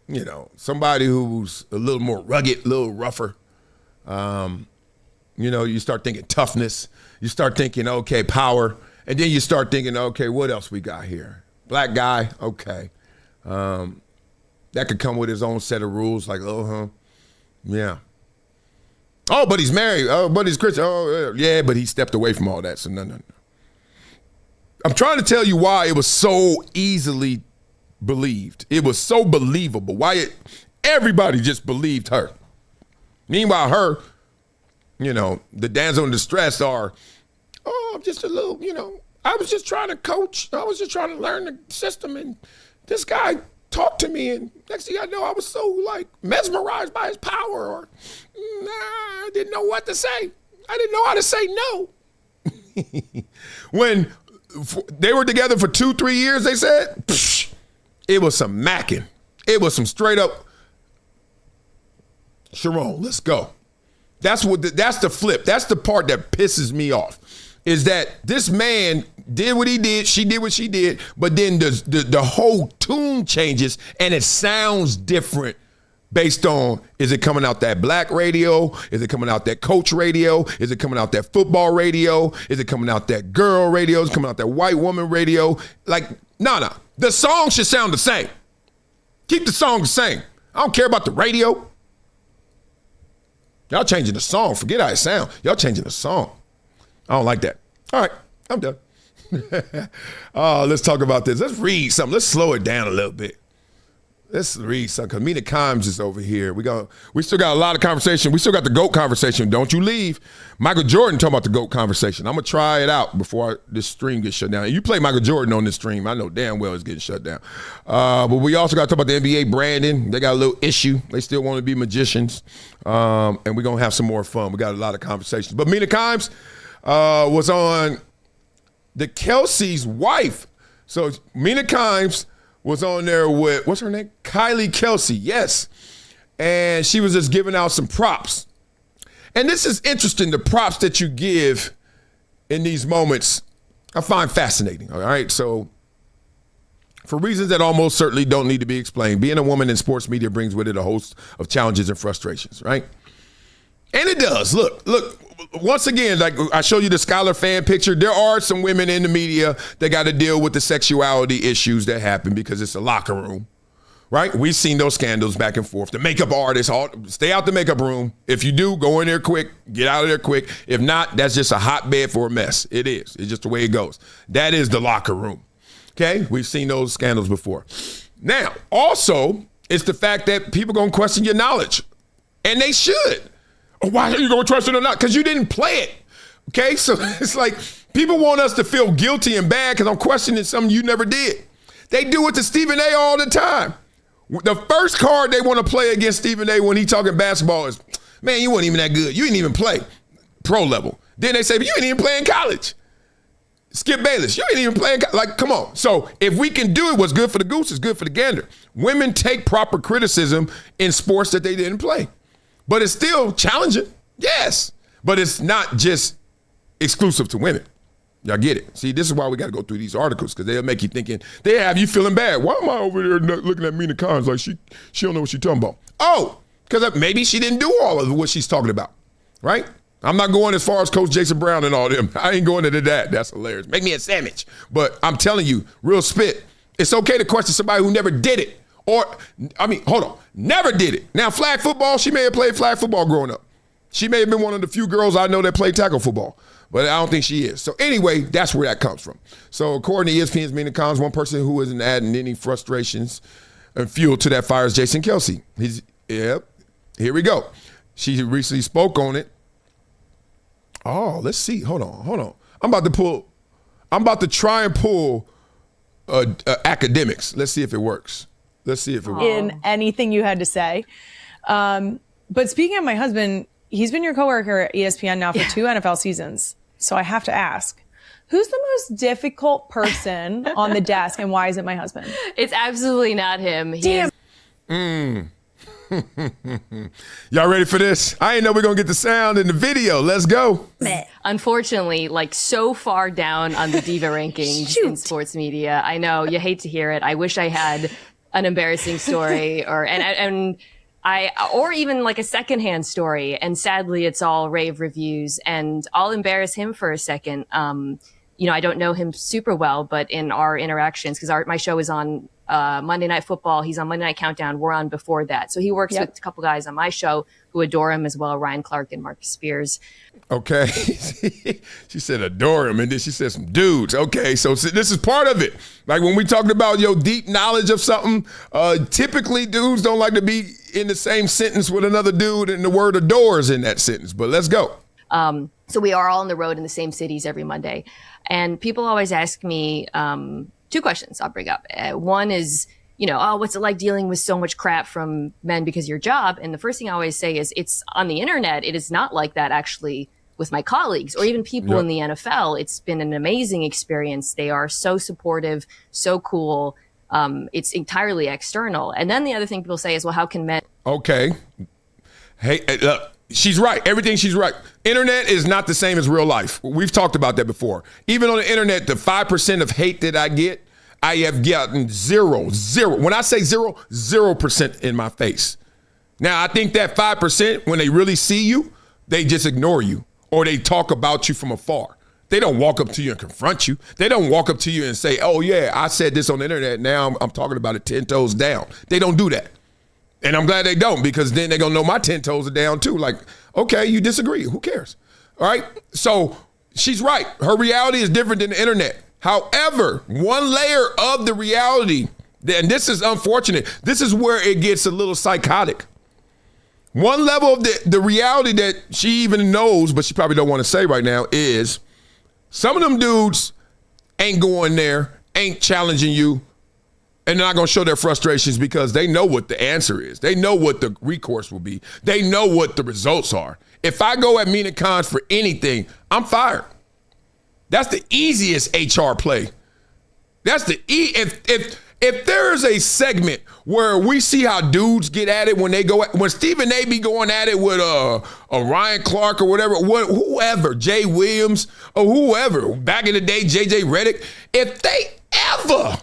you know, somebody who's a little more rugged, a little rougher. You know, you start thinking toughness. You start thinking, okay, power. And then you start thinking, okay, what else we got here? Black guy, okay. That could come with his own set of rules, like, yeah. Oh, but he's married. Oh, but he's Christian. Oh, yeah, but he stepped away from all that. So no. I'm trying to tell you why it was so easily believed. It was so believable. Why everybody just believed her. Meanwhile, her, you know, the damsel in distress are, I'm just a little, you know, I was just trying to coach. I was just trying to learn the system, and this guy talked to me, and next thing I know, I was so like mesmerized by his power, or I didn't know what to say. I didn't know how to say no. When they were together for 2-3 years, they said, it was some macking. It was some straight up, Sherrone, let's go. That's the flip. That's the part that pisses me off, is that this man did what he did, she did what she did, but then the whole tune changes and it sounds different based on, is it coming out that black radio? Is it coming out that coach radio? Is it coming out that football radio? Is it coming out that girl radio? Is it coming out that white woman radio? Like, no. The song should sound the same. Keep the song the same. I don't care about the radio. Y'all changing the song. Forget how it sound. Y'all changing the song. I don't like that. All right, I'm done. Let's talk about this. Let's read something. Let's slow it down a little bit. Let's read something, because Mina Kimes is over here. We still got a lot of conversation. We still got the GOAT conversation. Don't you leave. Michael Jordan talking about the GOAT conversation. I'm going to try it out before this stream gets shut down. You play Michael Jordan on this stream, I know damn well it's getting shut down. But we also got to talk about the NBA branding. They got a little issue. They still want to be magicians. And we're going to have some more fun. We got a lot of conversations. But Mina Kimes was on the Kelsey's wife. So Mina Kimes was on there with, what's her name? Kylie Kelsey, yes. And she was just giving out some props. And this is interesting, the props that you give in these moments, I find fascinating, all right? So for reasons that almost certainly don't need to be explained, being a woman in sports media brings with it a host of challenges and frustrations, right? And it does. Look, once again, like I showed you the Skylar fan picture, there are some women in the media that got to deal with the sexuality issues that happen because it's a locker room, right? We've seen those scandals back and forth. The makeup artists, stay out the makeup room. If you do, go in there quick, get out of there quick. If not, that's just a hotbed for a mess. It is. It's just the way it goes. That is the locker room, okay? We've seen those scandals before. Now, also, it's the fact that people are going to question your knowledge, and they should. Why are you going to trust it or not? Because you didn't play it, okay? So it's like people want us to feel guilty and bad because I'm questioning something you never did. They do it to Stephen A all the time. The first card they want to play against Stephen A when he talking basketball is, man, you weren't even that good. You didn't even play pro level. Then they say, but you ain't even play in college. Skip Bayless, you ain't even playing. Like, come on. So if we can do it, what's good for the goose is good for the gander. Women take proper criticism in sports that they didn't play. But it's still challenging, yes. But it's not just exclusive to women. Y'all get it? See, this is why we got to go through these articles, because they'll make you thinking, they have you feeling bad. Why am I over there looking at Mina Kimes like she don't know what she's talking about? Oh, because maybe she didn't do all of what she's talking about, right? I'm not going as far as Coach Jason Brown and all them. I ain't going into that. That's hilarious. Make me a sandwich. But I'm telling you, real spit, it's okay to question somebody who never did it. Or, I mean, hold on, never did it. Now, flag football, she may have played flag football growing up. She may have been one of the few girls I know that played tackle football, but I don't think she is. So anyway, that's where that comes from. So according to ESPN's Mina Kimes, one person who isn't adding any frustrations and fuel to that fire is Jason Kelsey. Here we go. She recently spoke on it. Oh, let's see. Hold on. I'm about to try and pull academics. Let's see if it works. In anything you had to say. But speaking of my husband, he's been your coworker at ESPN now for 2 NFL seasons. So I have to ask, who's the most difficult person on the desk, and why is it my husband? It's absolutely not him. Damn. Y'all ready for this? I ain't know we're going to get the sound in the video. Let's go. Unfortunately, like so far down on the diva rankings in sports media. I know you hate to hear it. I wish I had an embarrassing story or even like a secondhand story. And sadly, it's all rave reviews. And I'll embarrass him for a second. I don't know him super well, but in our interactions, because my show is on Monday Night Football. He's on Monday Night Countdown. We're on before that. So he works with a couple guys on my show who adore him as well, Ryan Clark and Marcus Spears. Okay. She said adore him, and then she said some dudes. Okay, so this is part of it. Like when we talking about your deep knowledge of something, typically dudes don't like to be in the same sentence with another dude, and the word adores in that sentence. But let's go. So we are all on the road in the same cities every Monday. And people always ask me two questions I'll bring up. One is, what's it like dealing with so much crap from men because of your job? And the first thing I always say is it's on the internet. It is not like that actually with my colleagues or even people in the NFL. It's been an amazing experience. They are so supportive, so cool. It's entirely external. And then the other thing people say is, well, how can men? Okay. Hey, look. She's right. Everything she's right. Internet is not the same as real life. We've talked about that before. Even on the internet, the 5% of hate that I get, I have gotten zero. When I say 0% in my face. Now, I think that 5%, when they really see you, they just ignore you or they talk about you from afar. They don't walk up to you and confront you. They don't walk up to you and say, oh, yeah, I said this on the internet. Now I'm talking about it 10 toes down. They don't do that. And I'm glad they don't, because then they're going to know my 10 toes are down too. Like, okay, you disagree. Who cares? All right. So she's right. Her reality is different than the internet. However, one layer of the reality, and this is unfortunate, this is where it gets a little psychotic. One level of the reality that she even knows, but she probably don't want to say right now, is some of them dudes ain't going there, ain't challenging you, and they're not going to show their frustrations because they know what the answer is. They know what the recourse will be. They know what the results are. If I go at Mina Khans for anything, I'm fired. That's the easiest HR play. That's the if there is a segment where we see how dudes get at it when Stephen A be going at it with a Ryan Clark or whatever, whoever, Jay Williams or whoever, back in the day, JJ Redick, if they ever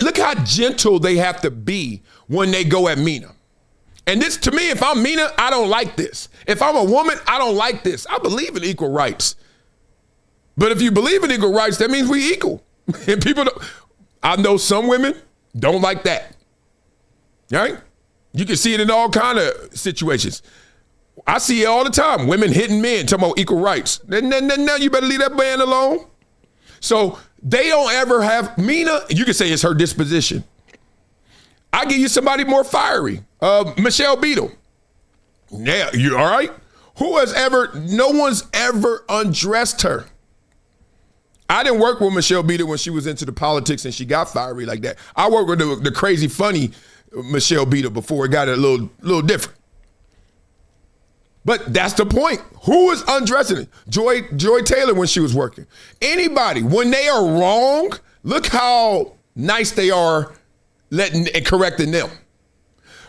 look how gentle they have to be when they go at Mina. And this, to me, if I'm Mina, I don't like this. If I'm a woman, I don't like this. I believe in equal rights. But if you believe in equal rights, that means we equal. And people don't, I know some women don't like that. All right? You can see it in all kind of situations. I see it all the time. Women hitting men, talking about equal rights. Now you better leave that man alone. So they don't ever have Mina. You can say it's her disposition. I give you somebody more fiery. Michelle Beadle. Yeah, you all right? No one's ever undressed her. I didn't work with Michelle Beadle when she was into the politics and she got fiery like that. I worked with the crazy funny Michelle Beadle before it got a little different. But that's the point. Who is undressing it? Joy Taylor when she was working. Anybody, when they are wrong, look how nice they are letting and correcting them.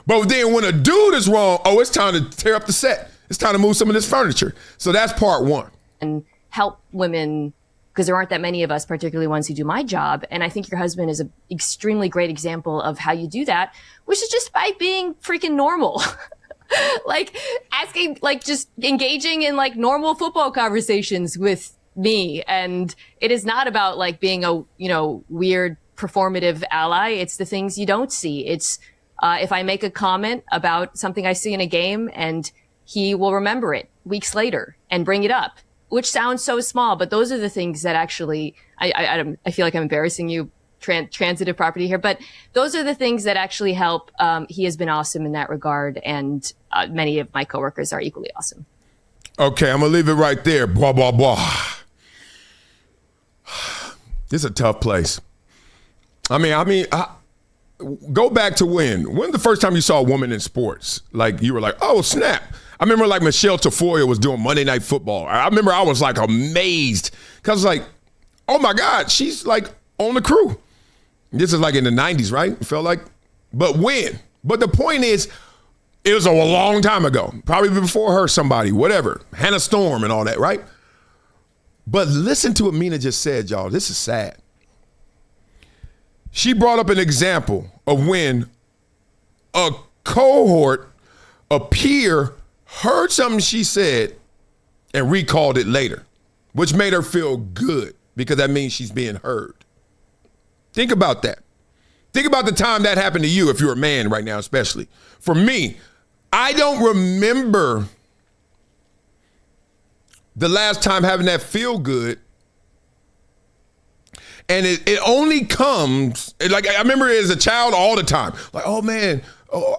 But then when a dude is wrong, it's time to tear up the set. It's time to move some of this furniture. So that's part one. And help women, because there aren't that many of us, particularly ones who do my job. And I think your husband is an extremely great example of how you do that, which is just by being freaking normal. Like asking, like just engaging in like normal football conversations with me. And it is not about like being a, weird performative ally. It's the things you don't see. It's if I make a comment about something I see in a game and he will remember it weeks later and bring it up, which sounds so small, but those are the things that actually, I feel like I'm embarrassing you, transitive property here, but those are the things that actually help. He has been awesome in that regard, and many of my coworkers are equally awesome. Okay, I'm gonna leave it right there. Blah, blah, blah. This is a tough place. I mean, go back to when the first time you saw a woman in sports? Like you were like, oh snap. I remember like Michelle Tafoya was doing Monday Night Football. I remember I was like amazed because like, oh my God, she's like on the crew. This is like in the 90s, right? It felt like But when? But the point is, it was a long time ago, probably before her, somebody, whatever, Hannah Storm and all that, right? But listen to what Mina just said, y'all. This is sad. She brought up an example of when a cohort, a peer, heard something she said and recalled it later, which made her feel good because that means she's being heard. Think about that. Think about the time that happened to you if you're a man right now, especially. For me, I don't remember the last time having that feel good. And it only comes, like I remember it as a child all the time. Like, oh man,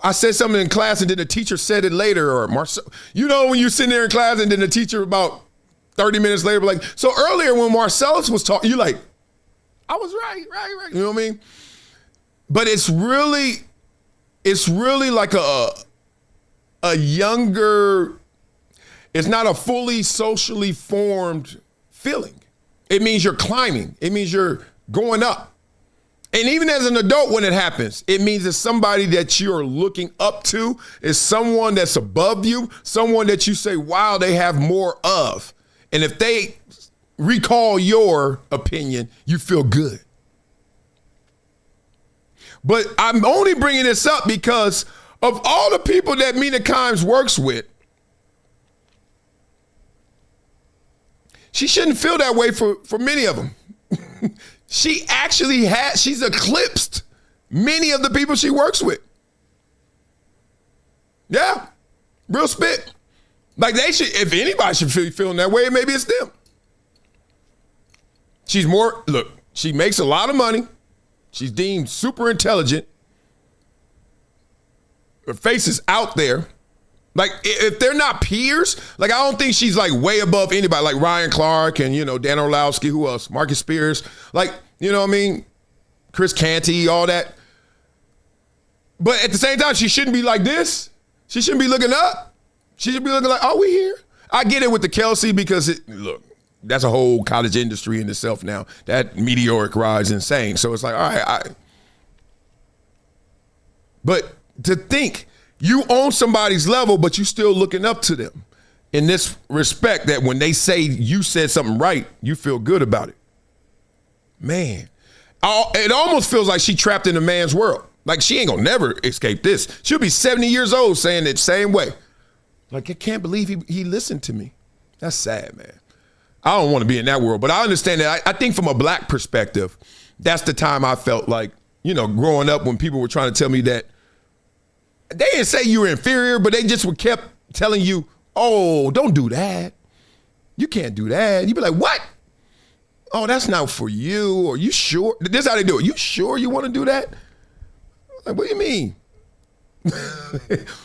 I said something in class and then the teacher said it later. Or you know when you're sitting there in class and then the teacher about 30 minutes later, like, so earlier when Marcellus was talking, you're like, I was right. You know what I mean? But it's really like a younger, it's not a fully socially formed feeling. It means you're climbing. It means you're going up. And even as an adult, when it happens, it means it's somebody that you're looking up to. It's someone that's above you, someone that you say, wow, they have more of. And if they recall your opinion, you feel good. But I'm only bringing this up because of all the people that Mina Kimes works with, she shouldn't feel that way for many of them. She actually she's eclipsed many of the people she works with. Yeah, real spit. Like they should, if anybody should feel feeling that way, maybe it's them. She makes a lot of money. She's deemed super intelligent. Her face is out there. Like, if they're not peers, like, I don't think she's, like, way above anybody, like Ryan Clark and, Dan Orlowski, who else? Marcus Spears. Like, you know what I mean? Chris Canty, all that. But at the same time, she shouldn't be like this. She shouldn't be looking up. She should be looking like, oh, we here. I get it with the Kelsey because, look, that's a whole college industry in itself now. That meteoric rise insane. So it's like, all right. But to think, you own somebody's level, but you still looking up to them in this respect that when they say you said something right, you feel good about it. Man, it almost feels like she trapped in a man's world. Like she ain't gonna never escape this. She'll be 70 years old saying it same way. Like, I can't believe he listened to me. That's sad, man. I don't want to be in that world, but I understand that. I think from a black perspective, that's the time I felt like, growing up when people were trying to tell me that they didn't say you were inferior, but they just kept telling you, oh, don't do that. You can't do that. You'd be like, what? Oh, that's not for you. Or you sure? This is how they do it. You sure you want to do that? Like, what do you mean?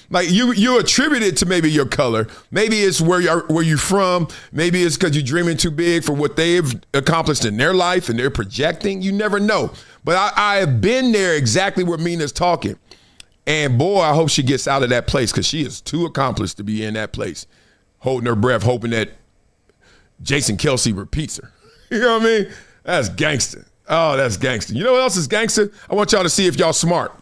Like you attribute it to maybe your color. Maybe it's where you're from. Maybe it's because you're dreaming too big for what they've accomplished in their life and they're projecting. You never know. But I have been there exactly where Mina's talking. And boy, I hope she gets out of that place because she is too accomplished to be in that place, holding her breath, hoping that Jason Kelsey repeats her. You know what I mean? That's gangster. Oh, that's gangster. You know what else is gangster? I want y'all to see if y'all smart.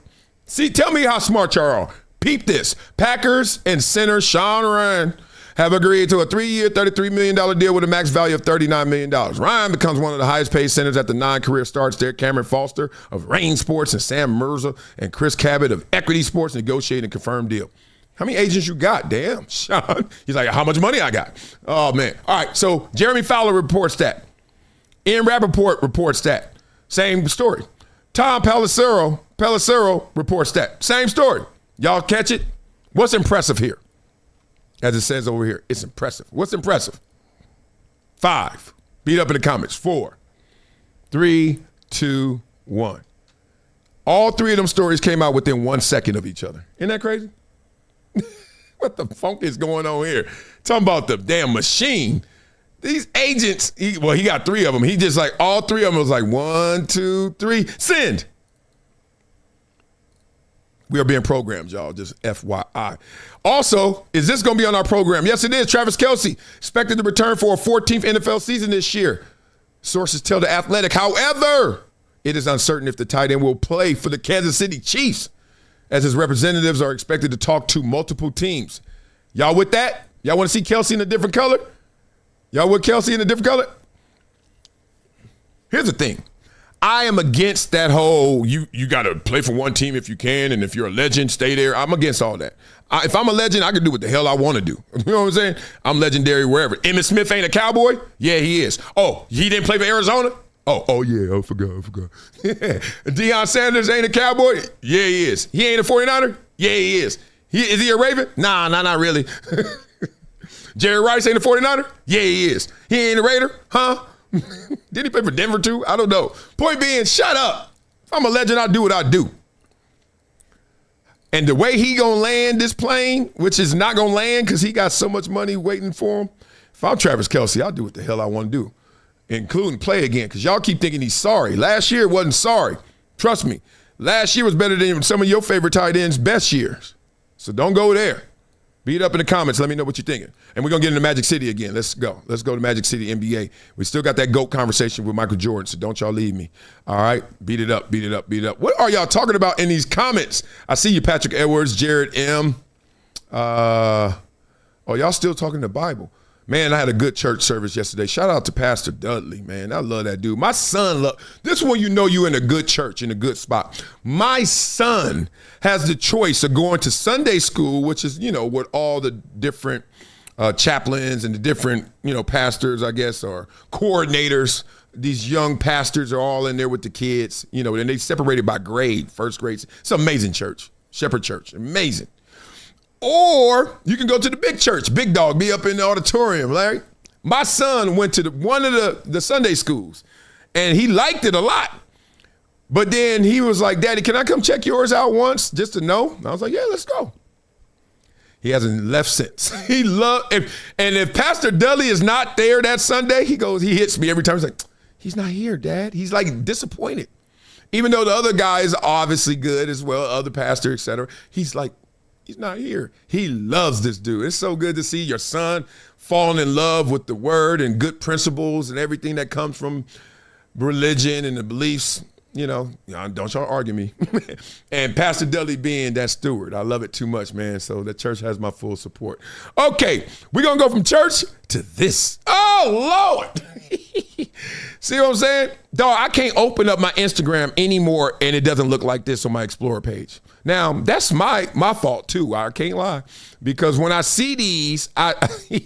See, tell me how smart y'all are. Peep this. Packers and center Sean Ryan have agreed to a 3-year, $33 million deal with a max value of $39 million. Ryan becomes one of the highest paid centers at the 9 career starts there. Cameron Foster of Reign Sports and Sam Mirza and Chris Cabot of Equity Sports negotiating a confirmed deal. How many agents you got? Damn, Sean. He's like, how much money I got? Oh, man. All right, so Jeremy Fowler reports that. Ian Rappaport reports that. Same story. Tom Pelissero reports that. Same story. Y'all catch it? What's impressive here? As it says over here, it's impressive. What's impressive? 5. Beat up in the comments. 4, 3, 2, 1. All 3 of them stories came out within 1 second of each other. Isn't that crazy? What the funk is going on here? Talking about the damn machine. These agents, he got 3 of them. He just like, all 3 of them was like, 1, 2, 3, send. We are being programmed, y'all, just FYI. Also, is this going to be on our program? Yes, it is. Travis Kelce expected to return for a 14th NFL season this year. Sources tell The Athletic. However, it is uncertain if the tight end will play for the Kansas City Chiefs. as his representatives are expected to talk to multiple teams. Y'all with that? Y'all want to see Kelsey in a different color? Y'all with Kelsey in a different color? Here's the thing. I am against that whole you got to play for one team if you can, and if you're a legend, stay there. I'm against all that. If I'm a legend, I can do what the hell I want to do. You know what I'm saying? I'm legendary wherever. Emmitt Smith ain't a Cowboy? Yeah, he is. Oh, he didn't play for Arizona? Oh yeah, I forgot. Deion Sanders ain't a Cowboy? Yeah, he is. He ain't a 49er? Yeah, he is. Is he a Raven? Nah, not really. Jerry Rice ain't a 49er? Yeah, he is. He ain't a Raider? Huh? Did he play for Denver too? I don't know. Point being, shut up. If I'm a legend, I'll do what I do. And the way he gonna land this plane, which is not gonna land because he got so much money waiting for him, if I'm Travis Kelce, I'll do what the hell I want to do, including play again, because y'all keep thinking he's sorry. Last year wasn't sorry. Trust me. Last year was better than some of your favorite tight ends' best years. So don't go there. Beat up in the comments. Let me know what you're thinking. And we're going to get into Magic City again. Let's go. Let's go to Magic City NBA. We still got that GOAT conversation with Michael Jordan, so don't y'all leave me. All right? Beat it up. What are y'all talking about in these comments? I see you, Patrick Edwards, Jared M. Y'all still talking the Bible. Man, I had a good church service yesterday. Shout out to Pastor Dudley, man. I love that dude. My son, this is when you know you're in a good church, in a good spot. My son has the choice of going to Sunday school, which is, with all the different chaplains and the different, pastors, I guess, or coordinators. These young pastors are all in there with the kids, and they separated by grade, first grade. It's an amazing church, Shepherd Church, amazing. Or you can go to the big church, big dog, be up in the auditorium, Larry. My son went to one of the Sunday schools, and he liked it a lot. But then he was like, Daddy, can I come check yours out once just to know? And I was like, yeah, let's go. He hasn't left since. If Pastor Dudley is not there that Sunday, he hits me every time. He's like, he's not here, Dad. He's like disappointed. Even though the other guy is obviously good as well, other pastor, et cetera. He's like, he's not here. He loves this dude. It's so good to see your son falling in love with the word and good principles and everything that comes from religion and the beliefs. Don't y'all argue me. And Pastor Dudley being that steward. I love it too much, man. So the church has my full support. Okay, we're going to go from church to this. Oh, Lord. See what I'm saying? Dog, I can't open up my Instagram anymore and it doesn't look like this on my Explorer page. Now, that's my fault too. I can't lie. Because when I see these,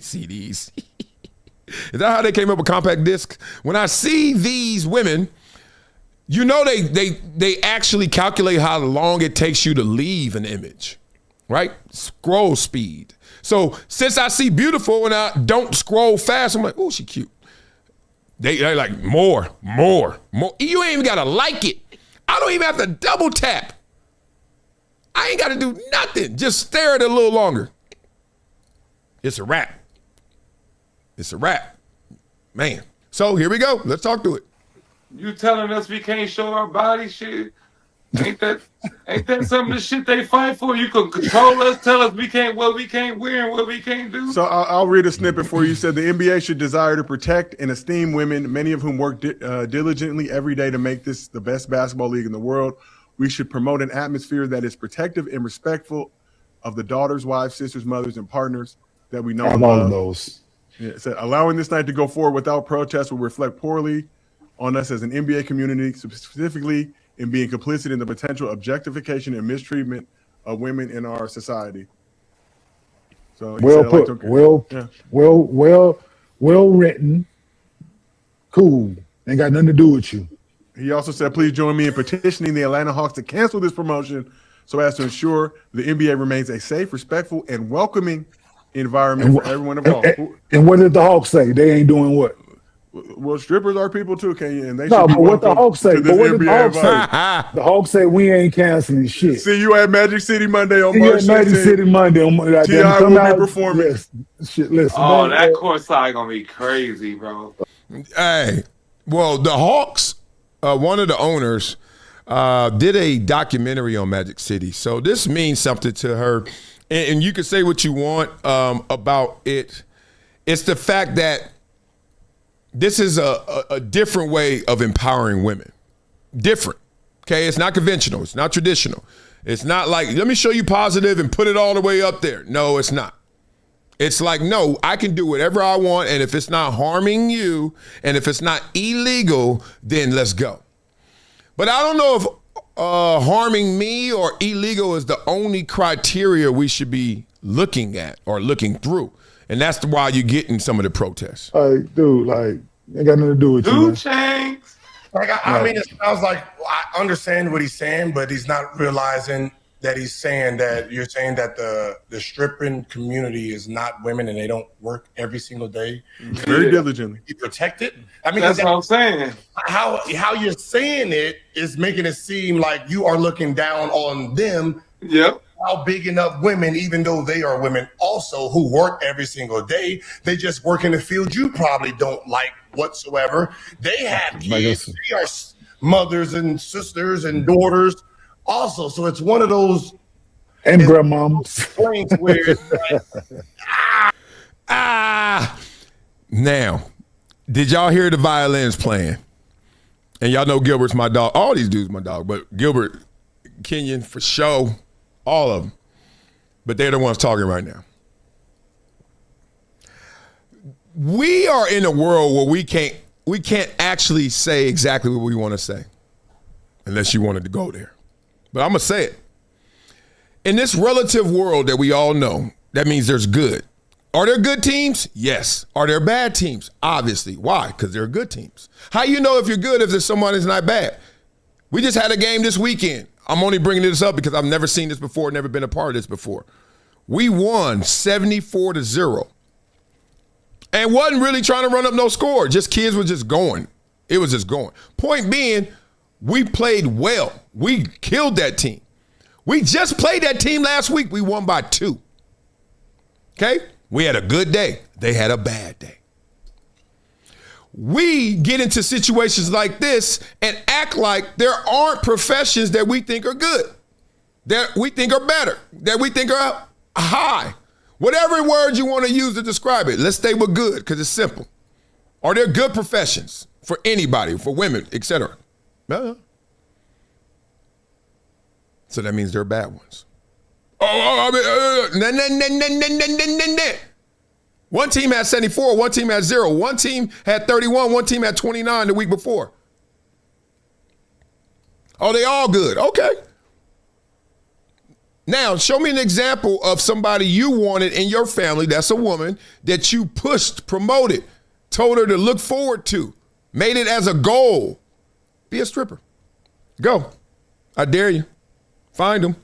see these. Is that how they came up with compact disc? When I see these women, they actually calculate how long it takes you to leave an image, right? Scroll speed. So since I see beautiful and I don't scroll fast, I'm like, oh, she cute. They like more. You ain't even got to like it. I don't even have to double tap. I ain't got to do nothing. Just stare at it a little longer. It's a wrap. Man. So here we go. Let's talk to it. You telling us we can't show our body shit? Ain't that some of the shit they fight for? You can control us, tell us what we can't wear and what we can't do. So I'll read a snippet for you. Said the NBA should desire to protect and esteem women, many of whom work diligently every day to make this the best basketball league in the world. We should promote an atmosphere that is protective and respectful of the daughters, wives, sisters, mothers, and partners that we know and love. All of those. Yeah, so allowing this night to go forward without protest will reflect poorly on us as an NBA community, specifically in being complicit in the potential objectification and mistreatment of women in our society. So well put, well written, cool. Ain't got nothing to do with you. He also said, please join me in petitioning the Atlanta Hawks to cancel this promotion so as to ensure the NBA remains a safe, respectful, and welcoming environment for everyone involved. And what did the Hawks say? They ain't doing what? Well, strippers are people too, Kenya, and they no. Should be but what the Hawks say? But what did the Hawks say? The Hawks say we ain't canceling shit. See you at Magic City Monday on March 16th. Magic City Monday on T.I. will be performing. Yes. Shit, listen. Oh, that courtside gonna be crazy, bro. Hey, well, the Hawks, one of the owners, did a documentary on Magic City, so this means something to her, and you can say what you want about it. It's the fact that this is a different way of empowering women. Different, okay? It's not conventional. It's not traditional. It's not like, let me show you positive and put it all the way up there. No, it's not. It's like, no, I can do whatever I want, and if it's not harming you and if it's not illegal, then let's go. But I don't know if harming me or illegal is the only criteria we should be looking at or looking through. And that's why you're getting some of the protests. Like, dude, like, ain't got nothing to do with you, man. Like, I mean, it sounds like I understand what he's saying, but he's not realizing that he's saying that you're saying that the stripping community is not women and they don't work every single day. Very diligently. You protect it. I mean, That's what I'm saying. How you're saying it is making it seem like you are looking down on them. Yep. How bigging up women, even though they are women also who work every single day. They just work in the field you probably don't like whatsoever. They have kids. They are mothers and sisters and daughters also. So it's one of those and grandmoms points where it's like, Now, did y'all hear the violins playing? And y'all know Gilbert's my dog. All these dudes my dog, but Gilbert, Kenyon for sure. All of them. But they're the ones talking right now. We are in a world where we can't actually say exactly what we want to say. Unless you wanted to go there. But I'm going to say it. In this relative world that we all know, that means there's good. Are there good teams? Yes. Are there bad teams? Obviously. Why? Because there are good teams. How you know if you're good if there's someone that's not bad? We just had a game this weekend. I'm only bringing this up because I've never seen this before, never been a part of this before. We won 74-0. And wasn't really trying to run up no score. Just kids were just going. It was just going. Point being, we played well. We killed that team. We just played that team last week. We won by 2. Okay? We had a good day. They had a bad day. We get into situations like this and act like there aren't professions that we think are good, that we think are better, that we think are high. Whatever word you want to use to describe it, let's stay with good because it's simple. Are there good professions for anybody, for women, etc.? No. So that means there are bad ones. One team had 74, one team had 0. One team had 31, one team had 29 the week before. Oh, they all good. Okay. Now, show me an example of somebody you wanted in your family, that's a woman, that you pushed, promoted, told her to look forward to, made it as a goal. Be a stripper. Go. I dare you. Find them.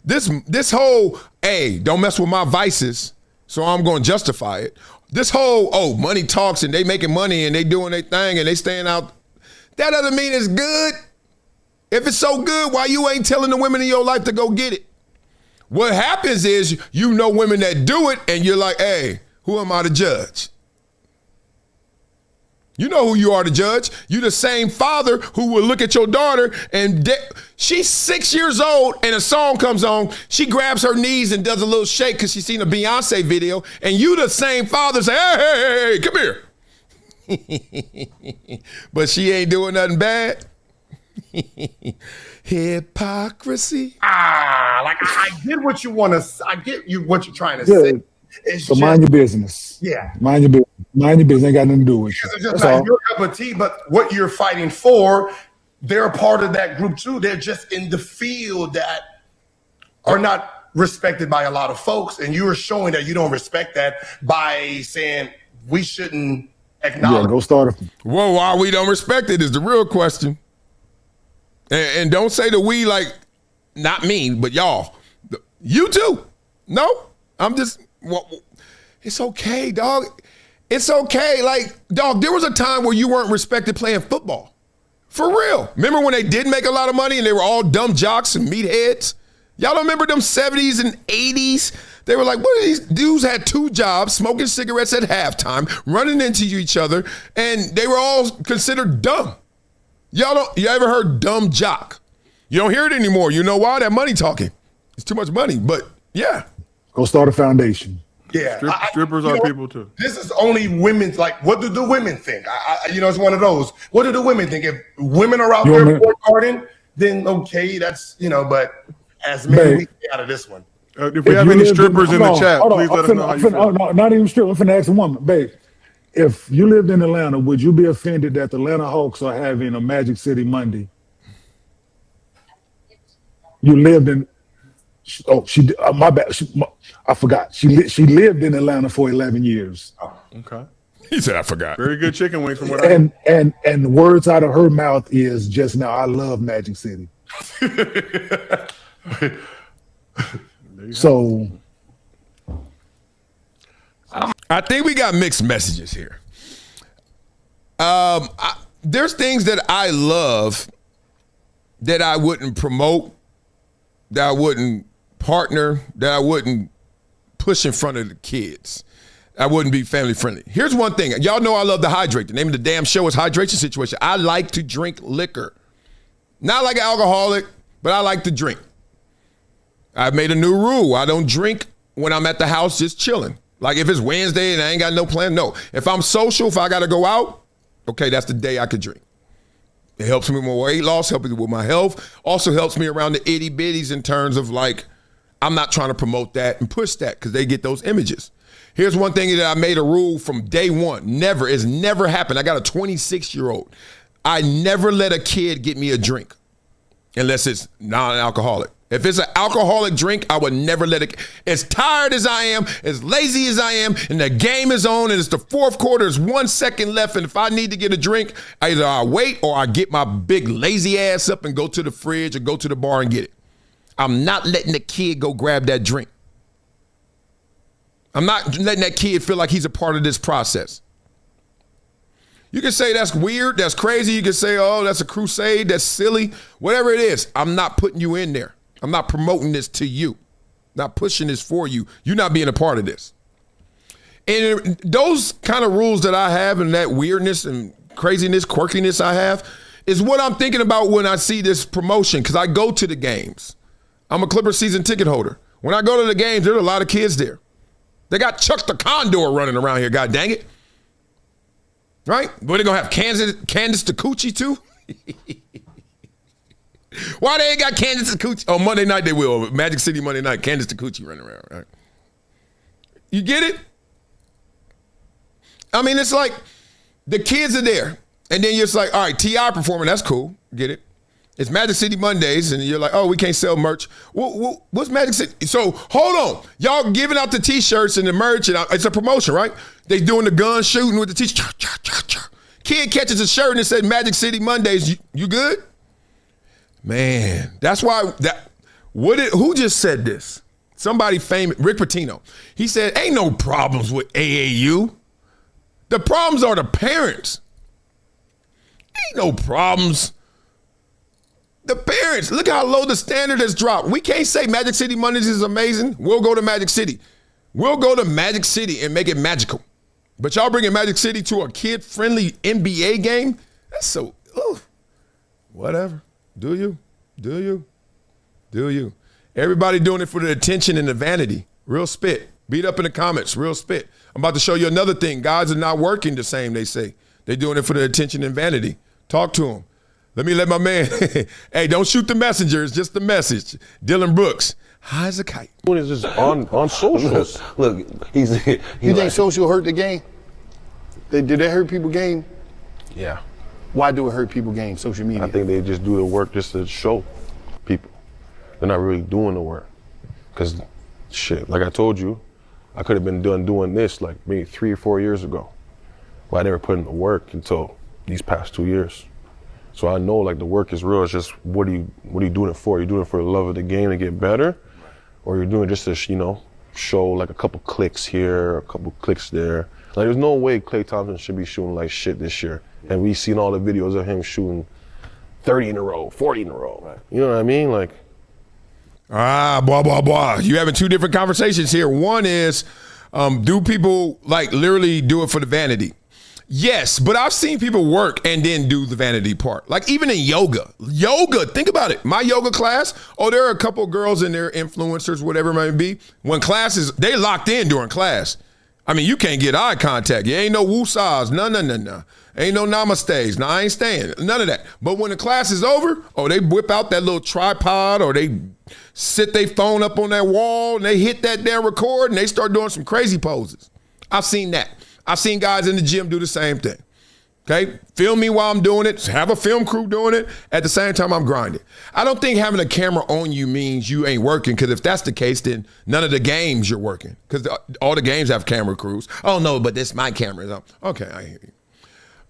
This whole, hey, don't mess with my vices, so I'm going to justify it. This whole, money talks and they making money and they doing their thing and they staying out, that doesn't mean it's good. If it's so good, why you ain't telling the women in your life to go get it? What happens is you know women that do it and you're like, hey, who am I to judge? You know who you are to judge. You the same father who will look at your daughter and she's 6 years old and a song comes on. She grabs her knees and does a little shake because she's seen a Beyonce video. And you the same father say, hey, come here. But she ain't doing nothing bad. Hypocrisy. I get what you want to. I get you what you're trying to say. It's so mind your business. Yeah. Mind your business. Mind your business. Ain't got nothing to do with you. It's just That's not all. your cup of tea, but what you're fighting for, they're a part of that group too. They're just in the field that are not respected by a lot of folks, and you are showing that you don't respect that by saying we shouldn't acknowledge. Yeah, go start it. Well, why we don't respect it is the real question. And don't say that we, like, not me, but y'all. You too. No, I'm just, well, it's okay, dog. It's okay. Like, dog, there was a time where you weren't respected playing football. For real. Remember when they did make a lot of money and they were all dumb jocks and meatheads? Y'all don't remember them 70s and 80s? They were like, what are these dudes had 2 jobs, smoking cigarettes at halftime, running into each other, and they were all considered dumb. You ever heard dumb jock? You don't hear it anymore. You know why? That money talking. It's too much money, but yeah. Go start a foundation. Yeah. Strippers are people too. This is only women's, like, what do the women think? It's one of those. What do the women think? If women are out there working, then okay, that's, but as men, we stay out of this one. If we have any strippers in the chat, please let us know how you feel. No, not even strip. I'm finna ask a woman, babe. If you lived in Atlanta, would you be offended that the Atlanta Hawks are having a Magic City Monday? You lived in. Oh, my bad. I forgot. She lived in Atlanta for 11 years. Oh, okay. He said, "I forgot." Very good chicken wings from what I. And the words out of her mouth is just now. I love Magic City. So. I think we got mixed messages here. There's things that I love that I wouldn't promote, that I wouldn't partner, that I wouldn't push in front of the kids. I wouldn't be family friendly. Here's one thing. Y'all know I love to hydrate. The name of the damn show is Hydration Situation. I like to drink liquor. Not like an alcoholic, but I like to drink. I've made a new rule. I don't drink when I'm at the house just chilling. Like if it's Wednesday and I ain't got no plan, no. If I'm social, if I got to go out, okay, that's the day I could drink. It helps me with my weight loss, helps me with my health. Also helps me around the itty bitties in terms of like, I'm not trying to promote that and push that because they get those images. Here's one thing that I made a rule from day one. It's never happened. I got a 26-year-old. I never let a kid get me a drink unless it's non-alcoholic. If it's an alcoholic drink, I would never let it. As tired as I am, as lazy as I am, and the game is on, and it's the fourth quarter, there's 1 second left, and if I need to get a drink, either I wait or I get my big lazy ass up and go to the fridge or go to the bar and get it. I'm not letting the kid go grab that drink. I'm not letting that kid feel like he's a part of this process. You can say that's weird, that's crazy. You can say, oh, that's a crusade, that's silly. Whatever it is, I'm not putting you in there. I'm not promoting this to you, not pushing this for you. You're not being a part of this. And those kind of rules that I have and that weirdness and craziness, quirkiness I have is what I'm thinking about when I see this promotion because I go to the games. I'm a Clipper season ticket holder. When I go to the games, there's a lot of kids there. They got Chuck the Condor running around here, god dang it. Right? But they're going to have Candace the Coochie too? Why they ain't got Candace the Coochie? Oh, Monday night they will. Magic City Monday night, Candace the Coochie running around, right? You get it? I mean, it's like the kids are there. And then you're just like, all right, T.I. performing, that's cool. Get it? It's Magic City Mondays, and you're like, oh, we can't sell merch. What's Magic City? So hold on. Y'all giving out the T-shirts and the merch, and it's a promotion, right? They doing the gun shooting with the T-shirt. Kid catches a shirt and it says Magic City Mondays. You good? Man, that's why who just said this? Somebody famous, Rick Pitino. He said, ain't no problems with AAU. The problems are the parents. Ain't no problems. The parents, look how low the standard has dropped. We can't say Magic City Mondays is amazing. We'll go to Magic City. We'll go to Magic City and make it magical. But y'all bringing Magic City to a kid-friendly NBA game? That's so, whatever. Do you? Everybody doing it for the attention and the vanity. Real spit. Beat up in the comments. Real spit. I'm about to show you another thing. Guys are not working the same, they say. They're doing it for the attention and vanity. Talk to them. Let my man, hey, don't shoot the messenger. It's just the message. Dylan Brooks, high as a kite. What is this on socials? Look, he's You think social hurt the game? Did they hurt people game? Yeah. Why do it hurt people game, social media? I think they just do the work just to show people. They're not really doing the work. Because, shit, like I told you, I could have been doing this like maybe 3 or 4 years ago. But I never put in the work until these past 2 years. So I know like the work is real. It's just what are you doing it for? Are you doing it for the love of the game to get better? Or you're doing it just to, show like a couple clicks here, a couple clicks there. Like there's no way Klay Thompson should be shooting like shit this year. And we've seen all the videos of him shooting 30 in a row, 40 in a row. Right. You know what I mean? Like, blah, blah, blah. You having two different conversations here. One is, do people like literally do it for the vanity? Yes, but I've seen people work and then do the vanity part. Like even in yoga, think about it. My yoga class, there are a couple of girls in there, influencers, whatever it might be. When classes, they locked in during class. I mean, you can't get eye contact. You ain't no woosahs. No. Ain't no namastes. No, I ain't staying. None of that. But when the class is over, they whip out that little tripod or they sit their phone up on that wall and they hit that damn record and they start doing some crazy poses. I've seen that. I've seen guys in the gym do the same thing. Okay, film me while I'm doing it. Have a film crew doing it. At the same time, I'm grinding. I don't think having a camera on you means you ain't working, because if that's the case, then none of the games you're working, because all the games have camera crews. Oh, no, but this my camera. Okay, I hear you.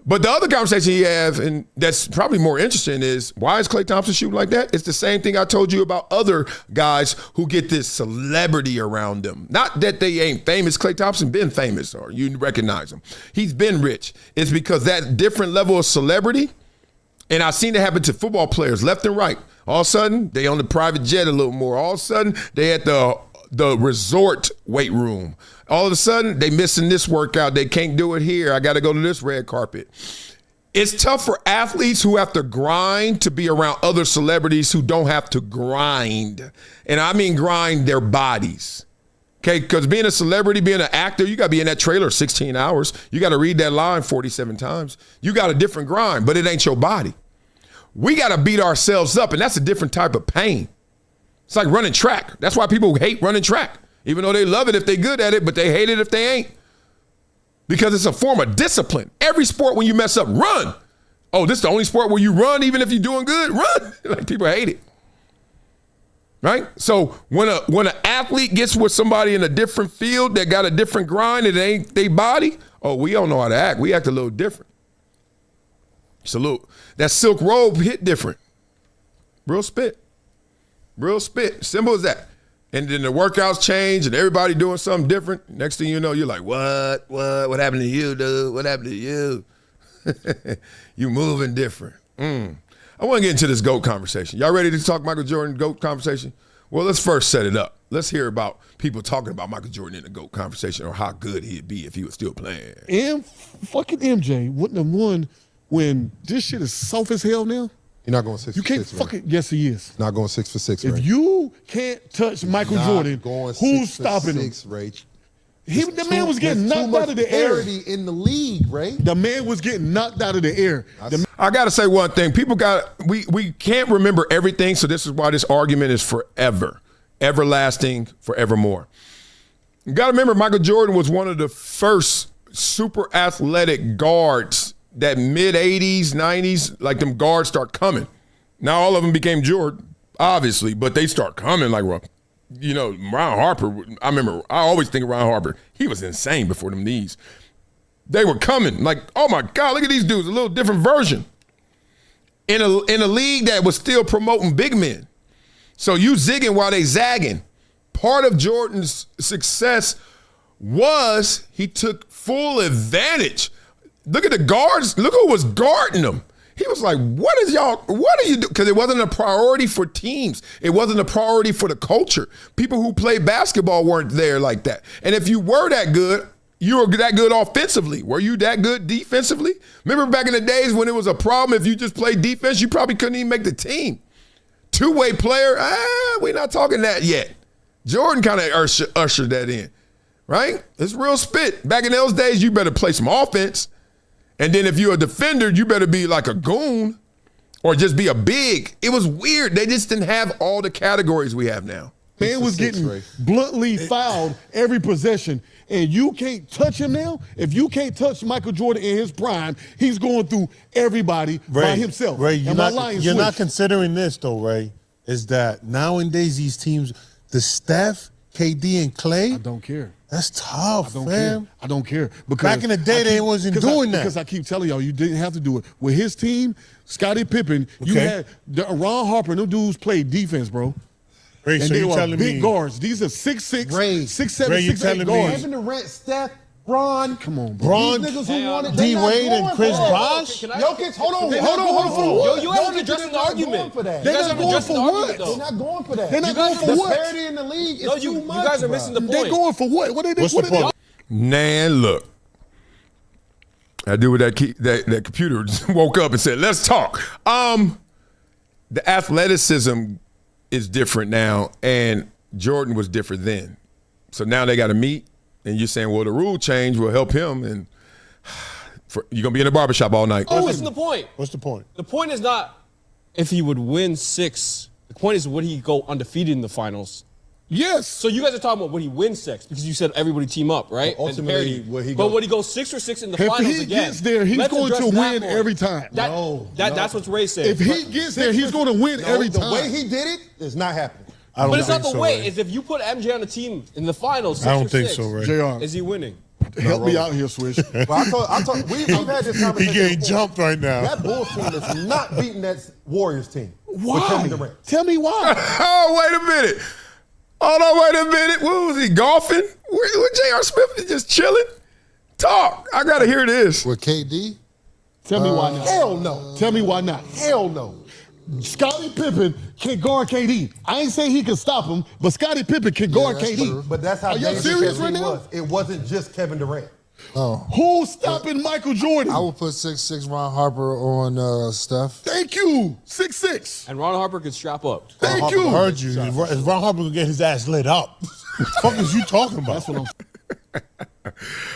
But the other conversation you have, and that's probably more interesting, is why is Klay Thompson shooting like that? It's the same thing I told you about other guys who get this celebrity around them. Not that they ain't famous. Klay Thompson been famous, or you recognize him. He's been rich. It's because that different level of celebrity, and I've seen it happen to football players left and right. All of a sudden, they on the private jet a little more. All of a sudden, they at the resort weight room. All of a sudden, they missing this workout. They can't do it here. I got to go to this red carpet. It's tough for athletes who have to grind to be around other celebrities who don't have to grind. And I mean grind their bodies. Okay, because being a celebrity, being an actor, you got to be in that trailer 16 hours. You got to read that line 47 times. You got a different grind, but it ain't your body. We got to beat ourselves up, and that's a different type of pain. It's like running track. That's why people hate running track. Even though they love it if they're good at it, but they hate it if they ain't. Because it's a form of discipline. Every sport, when you mess up, run. Oh, this is the only sport where you run even if you're doing good? Run. Like, people hate it. Right? So when an athlete gets with somebody in a different field that got a different grind and it ain't their body, we don't know how to act. We act a little different. It's a little, that silk robe hit different. Real spit. Real spit. Simple as that. And then the workouts change and everybody doing something different. Next thing you know, you're like, what? What happened to you, dude? What happened to you? You moving different. I want to get into this GOAT conversation. Y'all ready to talk Michael Jordan GOAT conversation? Well, let's first set it up. Let's hear about people talking about Michael Jordan in the GOAT conversation, or how good he'd be if he was still playing. And fucking MJ wouldn't have won when this shit is soft as hell now. You're not going 6 you for 6. You can't fucking, yes, he is. Not going 6 for 6, If Ray. you can't touch Michael Jordan, who's stopping him? Ray. The man was getting knocked out of the air. In the league, Ray. The man was getting knocked out of the air. I got to say one thing. We can't remember everything, so this is why this argument is forever, everlasting, forevermore. You got to remember, Michael Jordan was one of the first super athletic guards that mid-'80s, '90s, like them guards start coming. Now all of them became Jordan, obviously, but they start coming like, Ron Harper. I always think of Ron Harper. He was insane before them knees. They were coming like, oh my God, look at these dudes, a little different version. In a league that was still promoting big men. So you zigging while they zagging. Part of Jordan's success was he took full advantage. Look at the guards. Look who was guarding them. He was like, what are you doing? Because it wasn't a priority for teams. It wasn't a priority for the culture. People who play basketball weren't there like that. And if you were that good, you were that good offensively. Were you that good defensively? Remember back in the days when it was a problem, if you just played defense, you probably couldn't even make the team. Two-way player, we're not talking that yet. Jordan kind of ushered that in, right? It's real spit. Back in those days, you better play some offense. And then if you're a defender, you better be like a goon or just be a big. It was weird. They just didn't have all the categories we have now. Man was getting bluntly fouled every possession, and you can't touch him now? If you can't touch Michael Jordan in his prime, he's going through everybody by himself. Ray, you're not considering this, though, Ray, is that nowadays these teams, the Steph, KD, and Clay. I don't care. That's tough, fam. I don't care. Because back in the day, they wasn't doing that. Because I keep telling y'all, you didn't have to do it. With his team, Scottie Pippen, you had Ron Harper, and them dudes played defense, bro. Ray, and so they you were telling big me, guards. These are 6'6", 6'7", Ray, you 6'8" telling me guards. Kevin Durant, Steph, Bron. Come on, bro. Bron, These niggas who wanted D-Wade, and Chris Bosh. Jokic, hold on. You haven't addressed the argument. They're not going for what? They're not going for that. They're not going for what? Disparity in the league is too much. You guys are missing the point. They're going for what? What are they? What's the point? Man, look. I do with that computer just woke up and said, let's talk. The athleticism is different now, and Jordan was different then. So now they got to meet, And you're saying, well, the rule change will help him, and you're going to be in the barbershop all night. Oh, what's the point? What's the point? The point is not if he would win 6. The point is, would he go undefeated in the finals? Yes. So you guys are talking about would he win 6 because you said everybody team up, right? But ultimately, would he go 6 or 6 in the finals again? If he gets there, he's Let's going address to that win point. every time. That's what Ray said. If he gets there, he's going to win every time. The way he did it is not happening. But it's not the way. It's if you put MJ on the team in the finals. 6 I don't or think 6, so, Ray. JR. Is he winning? Help me out here, Swish. Well, we've had this conversation. He getting before. jumped right now. That Bulls team is not beating that Warriors team. Why? With Kevin Durant. Tell me why. Oh, wait a minute. Hold on, wait a minute. What was he, golfing? Where J.R. Smith is just chilling? Talk. I got to hear this. With KD? Tell me why not. Hell no. Tell me why not. Hell no. Scottie Pippen can guard KD. I ain't saying he can stop him, but Scottie Pippen can guard KD. True. But that's how Are you dangerous serious that right he now? was. It wasn't just Kevin Durant. Oh. Who's stopping Michael Jordan? I would put 6'6" Ron Harper on Steph. Thank you. 6'6". And Ron Harper could strap up. Thank you. I heard you. If Ron Harper can get his ass lit up, what the fuck is you talking about? That's what I'm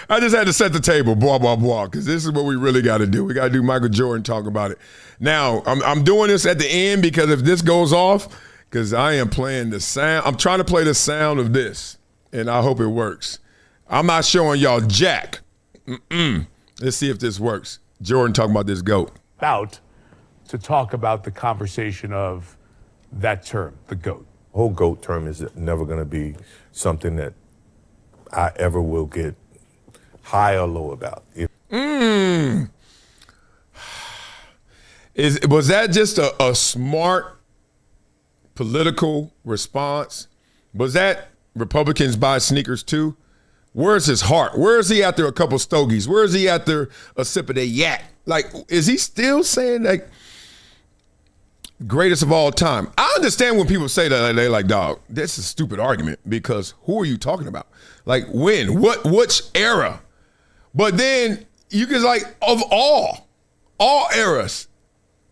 I just had to set the table, blah, blah, blah, because this is what we really got to do. We got to do Michael Jordan talk about it. Now, I'm doing this at the end because if this goes off, because I am playing the sound. I'm trying to play the sound of this, and I hope it works. I'm not showing y'all jack. Let's see if this works. Jordan talking about this GOAT. Out to talk about the conversation of that term, the GOAT. The whole GOAT term is never going to be something that I ever will get high or low about. Was that just a smart political response? Was that Republicans buy sneakers too? Where's his heart? Where is he after a couple stogies? Where is he after a sip of that yak? Like, is he still saying like greatest of all time? I understand when people say that, they're like, dog, that's a stupid argument because who are you talking about? Like when? Which era? But then you can like, of all eras.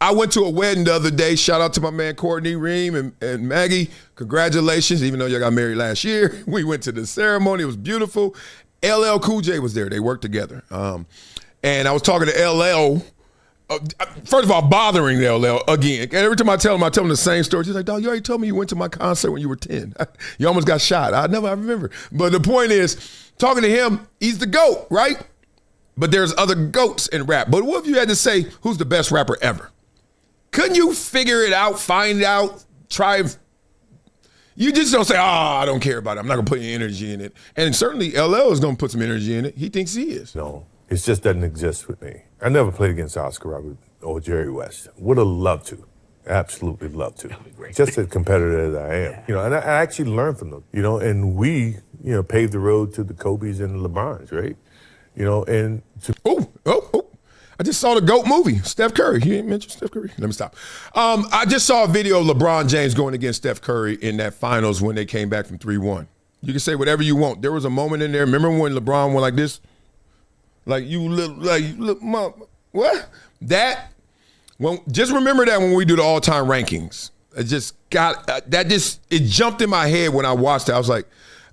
I went to a wedding the other day. Shout out to my man Courtney Ream and Maggie. Congratulations, even though y'all got married last year. We went to the ceremony. It was beautiful. LL Cool J was there. They worked together. And I was talking to LL. First of all, bothering LL again. And every time I tell him the same story. He's like, dog, you already told me you went to my concert when you were 10. You almost got shot. I remember. But the point is, talking to him, he's the GOAT, right? But there's other GOATs in rap. But what if you had to say, who's the best rapper ever? Couldn't you figure it out, find out, try? You just don't say, I don't care about it. I'm not going to put any energy in it. And certainly LL is going to put some energy in it. He thinks he is. No, it just doesn't exist with me. I never played against Oscar Robert or Jerry West. Would have loved to. Absolutely love to. Just as competitive as I am. And I actually learned from them. And we, paved the road to the Kobe's and the LeBrons, right? And to I just saw the GOAT movie, Steph Curry. You ain't mentioned Steph Curry? Let me stop. I just saw a video of LeBron James going against Steph Curry in that finals when they came back from 3-1. You can say whatever you want. There was a moment in there. Remember when LeBron went like this? Like, mom, what? Just remember that when we do the all-time rankings. It just it jumped in my head when I watched it. I was like,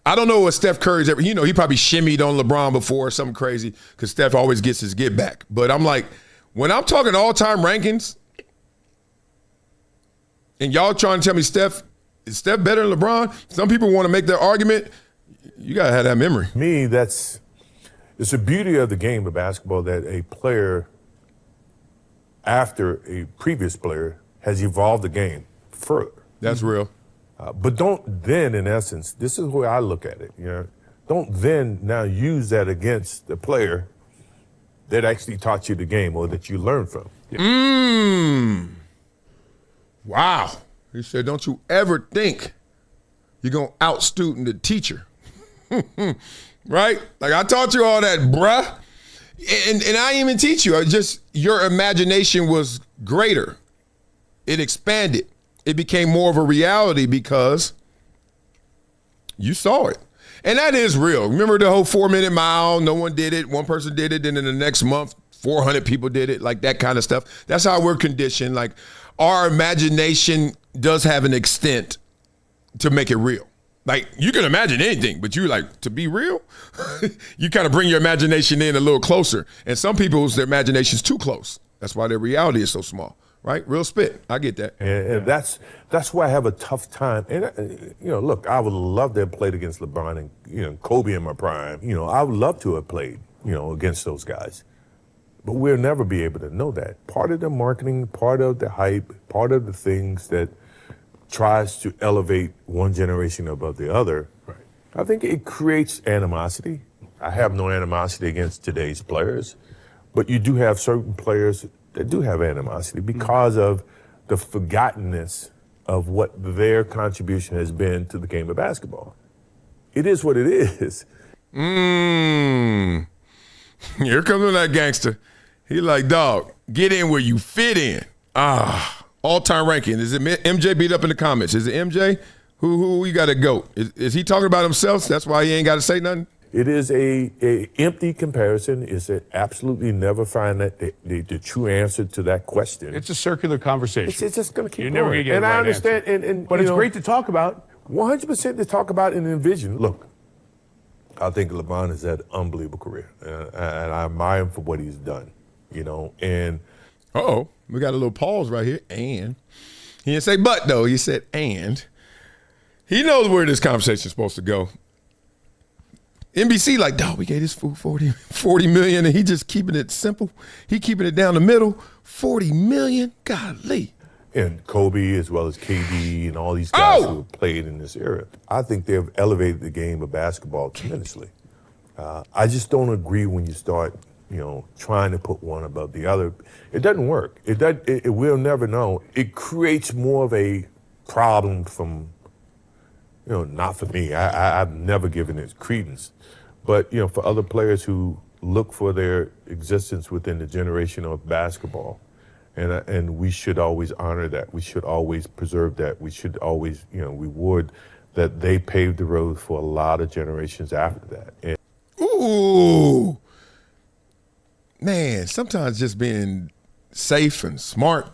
I don't know what Steph Curry's ever, he probably shimmied on LeBron before or something crazy because Steph always gets his get back. But I'm like, when I'm talking all-time rankings and y'all trying to tell me is Steph better than LeBron? Some people want to make that argument. You got to have that memory. Me, it's the beauty of the game of basketball that a player after a previous player has evolved the game further. That's real. But don't then, in essence, this is the way I look at it, don't then now use that against the player that actually taught you the game or that you learned from. Wow. He said, don't you ever think you're going to out-student the teacher. Right? Like, I taught you all that, bruh. And I didn't even teach you. Your imagination was greater. It expanded. It became more of a reality because you saw it. And that is real. Remember the whole 4-minute mile? No one did it. One person did it. Then in the next month, 400 people did it. Like that kind of stuff. That's how we're conditioned. Like our imagination does have an extent to make it real. Like, you can imagine anything, but you like, to be real, you kind of bring your imagination in a little closer. And some people's, their imagination's too close. That's why their reality is so small, right? Real spit. I get that. And that's why I have a tough time. And, look, I would love to have played against LeBron and, Kobe in my prime. I would love to have played, against those guys. But we'll never be able to know that. Part of the marketing, part of the hype, part of the things that tries to elevate one generation above the other, I think it creates animosity. I have no animosity against today's players, but you do have certain players that do have animosity because of the forgottenness of what their contribution has been to the game of basketball. It is what it is. Here comes that gangster. He like, dog, get in where you fit in. All-time ranking. Is it MJ? Beat up in the comments. Is it MJ? Who we got to GOAT? Is he talking about himself? That's why he ain't got to say nothing? It is a empty comparison. It's absolutely never find the true answer to that question. It's a circular conversation. It's just going to keep You're going. never going to get and a right I understand. answer. But it's great to talk about. 100% to talk about and envision. Look, I think LeBron has had an unbelievable career, and I admire him for what he's done. And we got a little pause right here. And he didn't say but though. He said and. He knows where this conversation is supposed to go. NBC like, dog, we gave this fool 40 million, and he just keeping it simple. He keeping it down the middle. 40 million, golly. And Kobe, as well as KD, and all these guys who have played in this era, I think they've elevated the game of basketball tremendously. I just don't agree when you start, trying to put one above the other. It doesn't work. We'll never know. It creates more of a problem from, not for me. I've never given it credence. But, for other players who look for their existence within the generation of basketball, and we should always honor that. We should always preserve that. We should always, reward that they paved the road for a lot of generations after that. Ooh. Man, sometimes just being safe and smart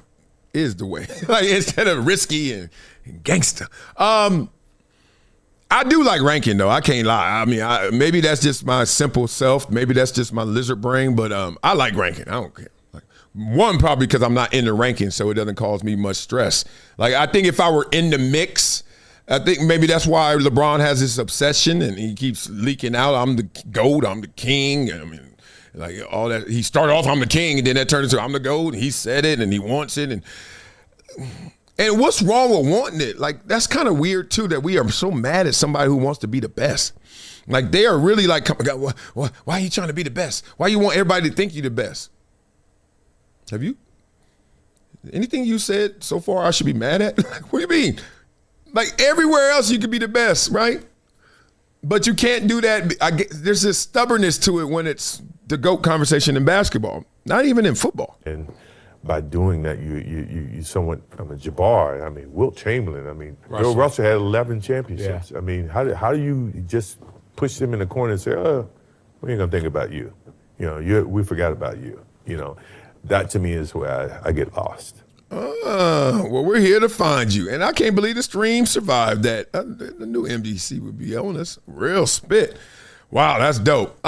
is the way. Like, instead of risky and gangster. I do like ranking, though. I can't lie. I mean, maybe that's just my simple self. Maybe that's just my lizard brain, but I like ranking. I don't care. One, probably because I'm not in the ranking, so it doesn't cause me much stress. Like, I think if I were in the mix, I think maybe that's why LeBron has this obsession and he keeps leaking out, I'm the GOAT, I'm the king. I mean, like all that. He started off, I'm the king, and then that turned into, I'm the GOAT, and he said it, and he wants it. And what's wrong with wanting it? Like, that's kind of weird, too, that we are so mad at somebody who wants to be the best. Like, they are really like, why are you trying to be the best? Why you want everybody to think you're the best? Have you? Anything you said so far I should be mad at? Like, what do you mean? Like, everywhere else you could be the best, right? But you can't do that. There's this stubbornness to it when it's the GOAT conversation in basketball, not even in football. And by doing that, you somewhat, Jabbar, Wilt Chamberlain, Bill Russell had 11 championships. Yeah. How do you just push them in the corner and say, we ain't gonna think about you. We forgot about you. That to me is where I get lost. Well, we're here to find you. And I can't believe the stream survived that. The new MDC would be on us. Real spit. Wow, that's dope.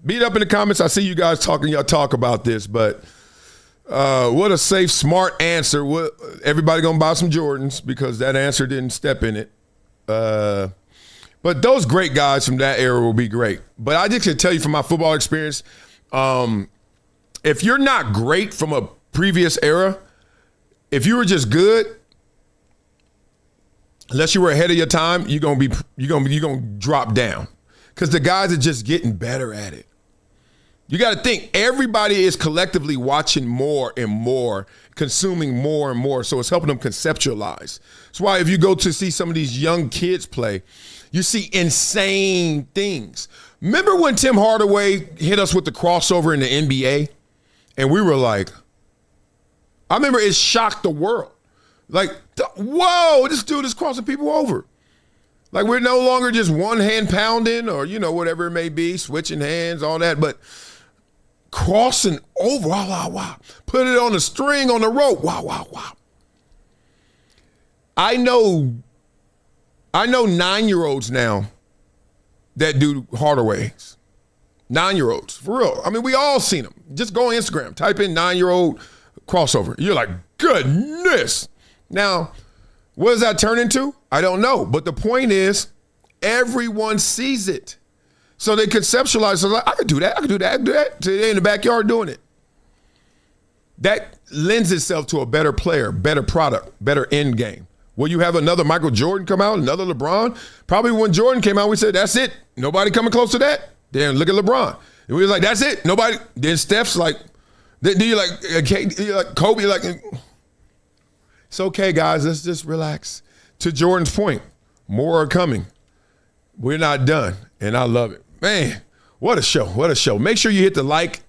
Beat up in the comments. I see you guys talking. Y'all talk about this, but what a safe, smart answer. Everybody gonna buy some Jordans because that answer didn't step in it. But those great guys from that era will be great. But I just can tell you from my football experience, if you're not great from a previous era, if you were just good, unless you were ahead of your time, you're gonna drop down. Because the guys are just getting better at it. You got to think, everybody is collectively watching more and more, consuming more and more, so it's helping them conceptualize. That's why if you go to see some of these young kids play, you see insane things. Remember when Tim Hardaway hit us with the crossover in the NBA? And we were like, I remember it shocked the world. Like, whoa, this dude is crossing people over. Like, we're no longer just one hand pounding or, whatever it may be, switching hands, all that, but crossing over, wow. Put it on a string on the rope, wow. I know I know 9-year-olds now that do Hardaways. 9-year-olds, for real. I mean, we all seen them. Just go on Instagram, type in 9-year-old crossover. You're like, goodness. Now, what does that turn into? I don't know. But the point is, everyone sees it. So they conceptualize, so like, I could do that, I could do that, I could do that. So they're in the backyard doing it. That lends itself to a better player, better product, better end game. Will you have another Michael Jordan come out, another LeBron? Probably when Jordan came out, we said, that's it. Nobody coming close to that. Then look at LeBron. And we were like, that's it. Nobody. Then Steph's like, then you're like Kobe, like, it's okay, guys. Let's just relax. To Jordan's point, more are coming. We're not done. And I love it. Man, what a show. What a show. Make sure you hit the like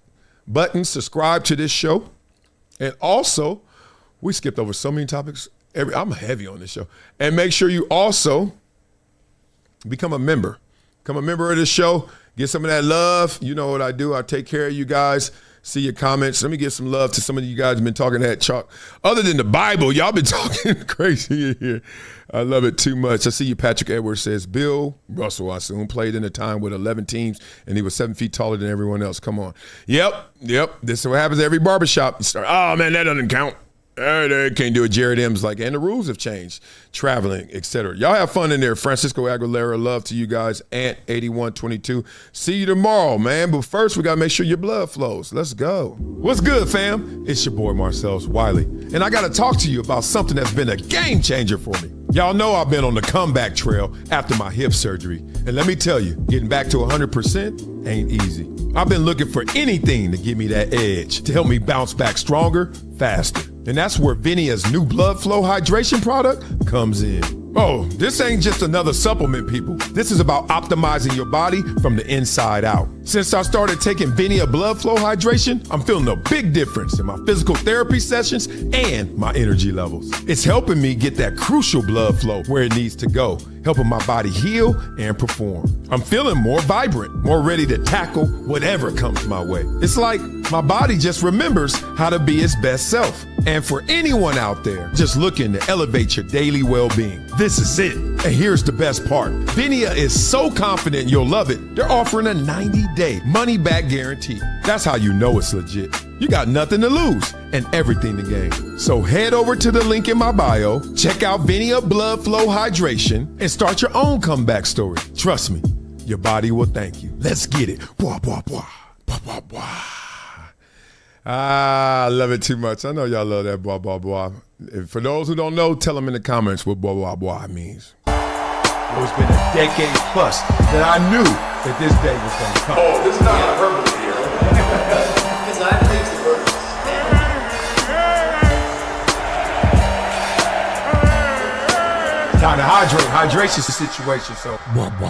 button, subscribe to this show. And also, we skipped over so many topics. I'm heavy on this show. And make sure you also become a member. Become a member of this show. Get some of that love. You know what I do. I take care of you guys. See your comments. Let me give some love to some of you guys who've been talking that chalk. Other than the Bible, y'all been talking crazy in here. I love it too much. I see you, Patrick Edwards says, Bill Russell, I assume, played in a time with 11 teams, and he was 7 feet taller than everyone else. Come on. Yep. This is what happens at every barbershop. You start, oh, man, that doesn't count. They can't do it. Jared M's like, and the rules have changed. Traveling, etc. Y'all have fun in there. Francisco Aguilera, love to you guys. Ant8122. See you tomorrow, man. But first, we got to make sure your blood flows. Let's go. What's good, fam? It's your boy, Marcellus Wiley. And I got to talk to you about something that's been a game changer for me. Y'all know I've been on the comeback trail after my hip surgery. And let me tell you, getting back to 100% ain't easy. I've been looking for anything to give me that edge, to help me bounce back stronger, faster. And that's where Vinia's new blood flow hydration product comes in. Oh, this ain't just another supplement, people. This is about optimizing your body from the inside out. Since I started taking Vinia blood flow hydration, I'm feeling a big difference in my physical therapy sessions and my energy levels. It's helping me get that crucial blood flow where it needs to go, helping my body heal and perform. I'm feeling more vibrant, more ready to tackle whatever comes my way. It's like my body just remembers how to be its best self. And for anyone out there just looking to elevate your daily well-being, this is it. And here's the best part. Vinia is so confident you'll love it, they're offering a 90-day money-back guarantee. That's how you know it's legit. You got nothing to lose and everything to gain. So head over to the link in my bio, check out Vinia Blood Flow Hydration, and start your own comeback story. Trust me, your body will thank you. Let's get it. Bwah, bwah, bwah. Bwah, bwah, bwah. I love it too much. I know y'all love that blah, blah, blah. For those who don't know, tell them in the comments what blah, blah, blah means. It's been a decade plus that I knew that this day was going to come. Oh, this is not hyperbole here. Because I think the birds. Time to hydrate. Hydration's the situation, so.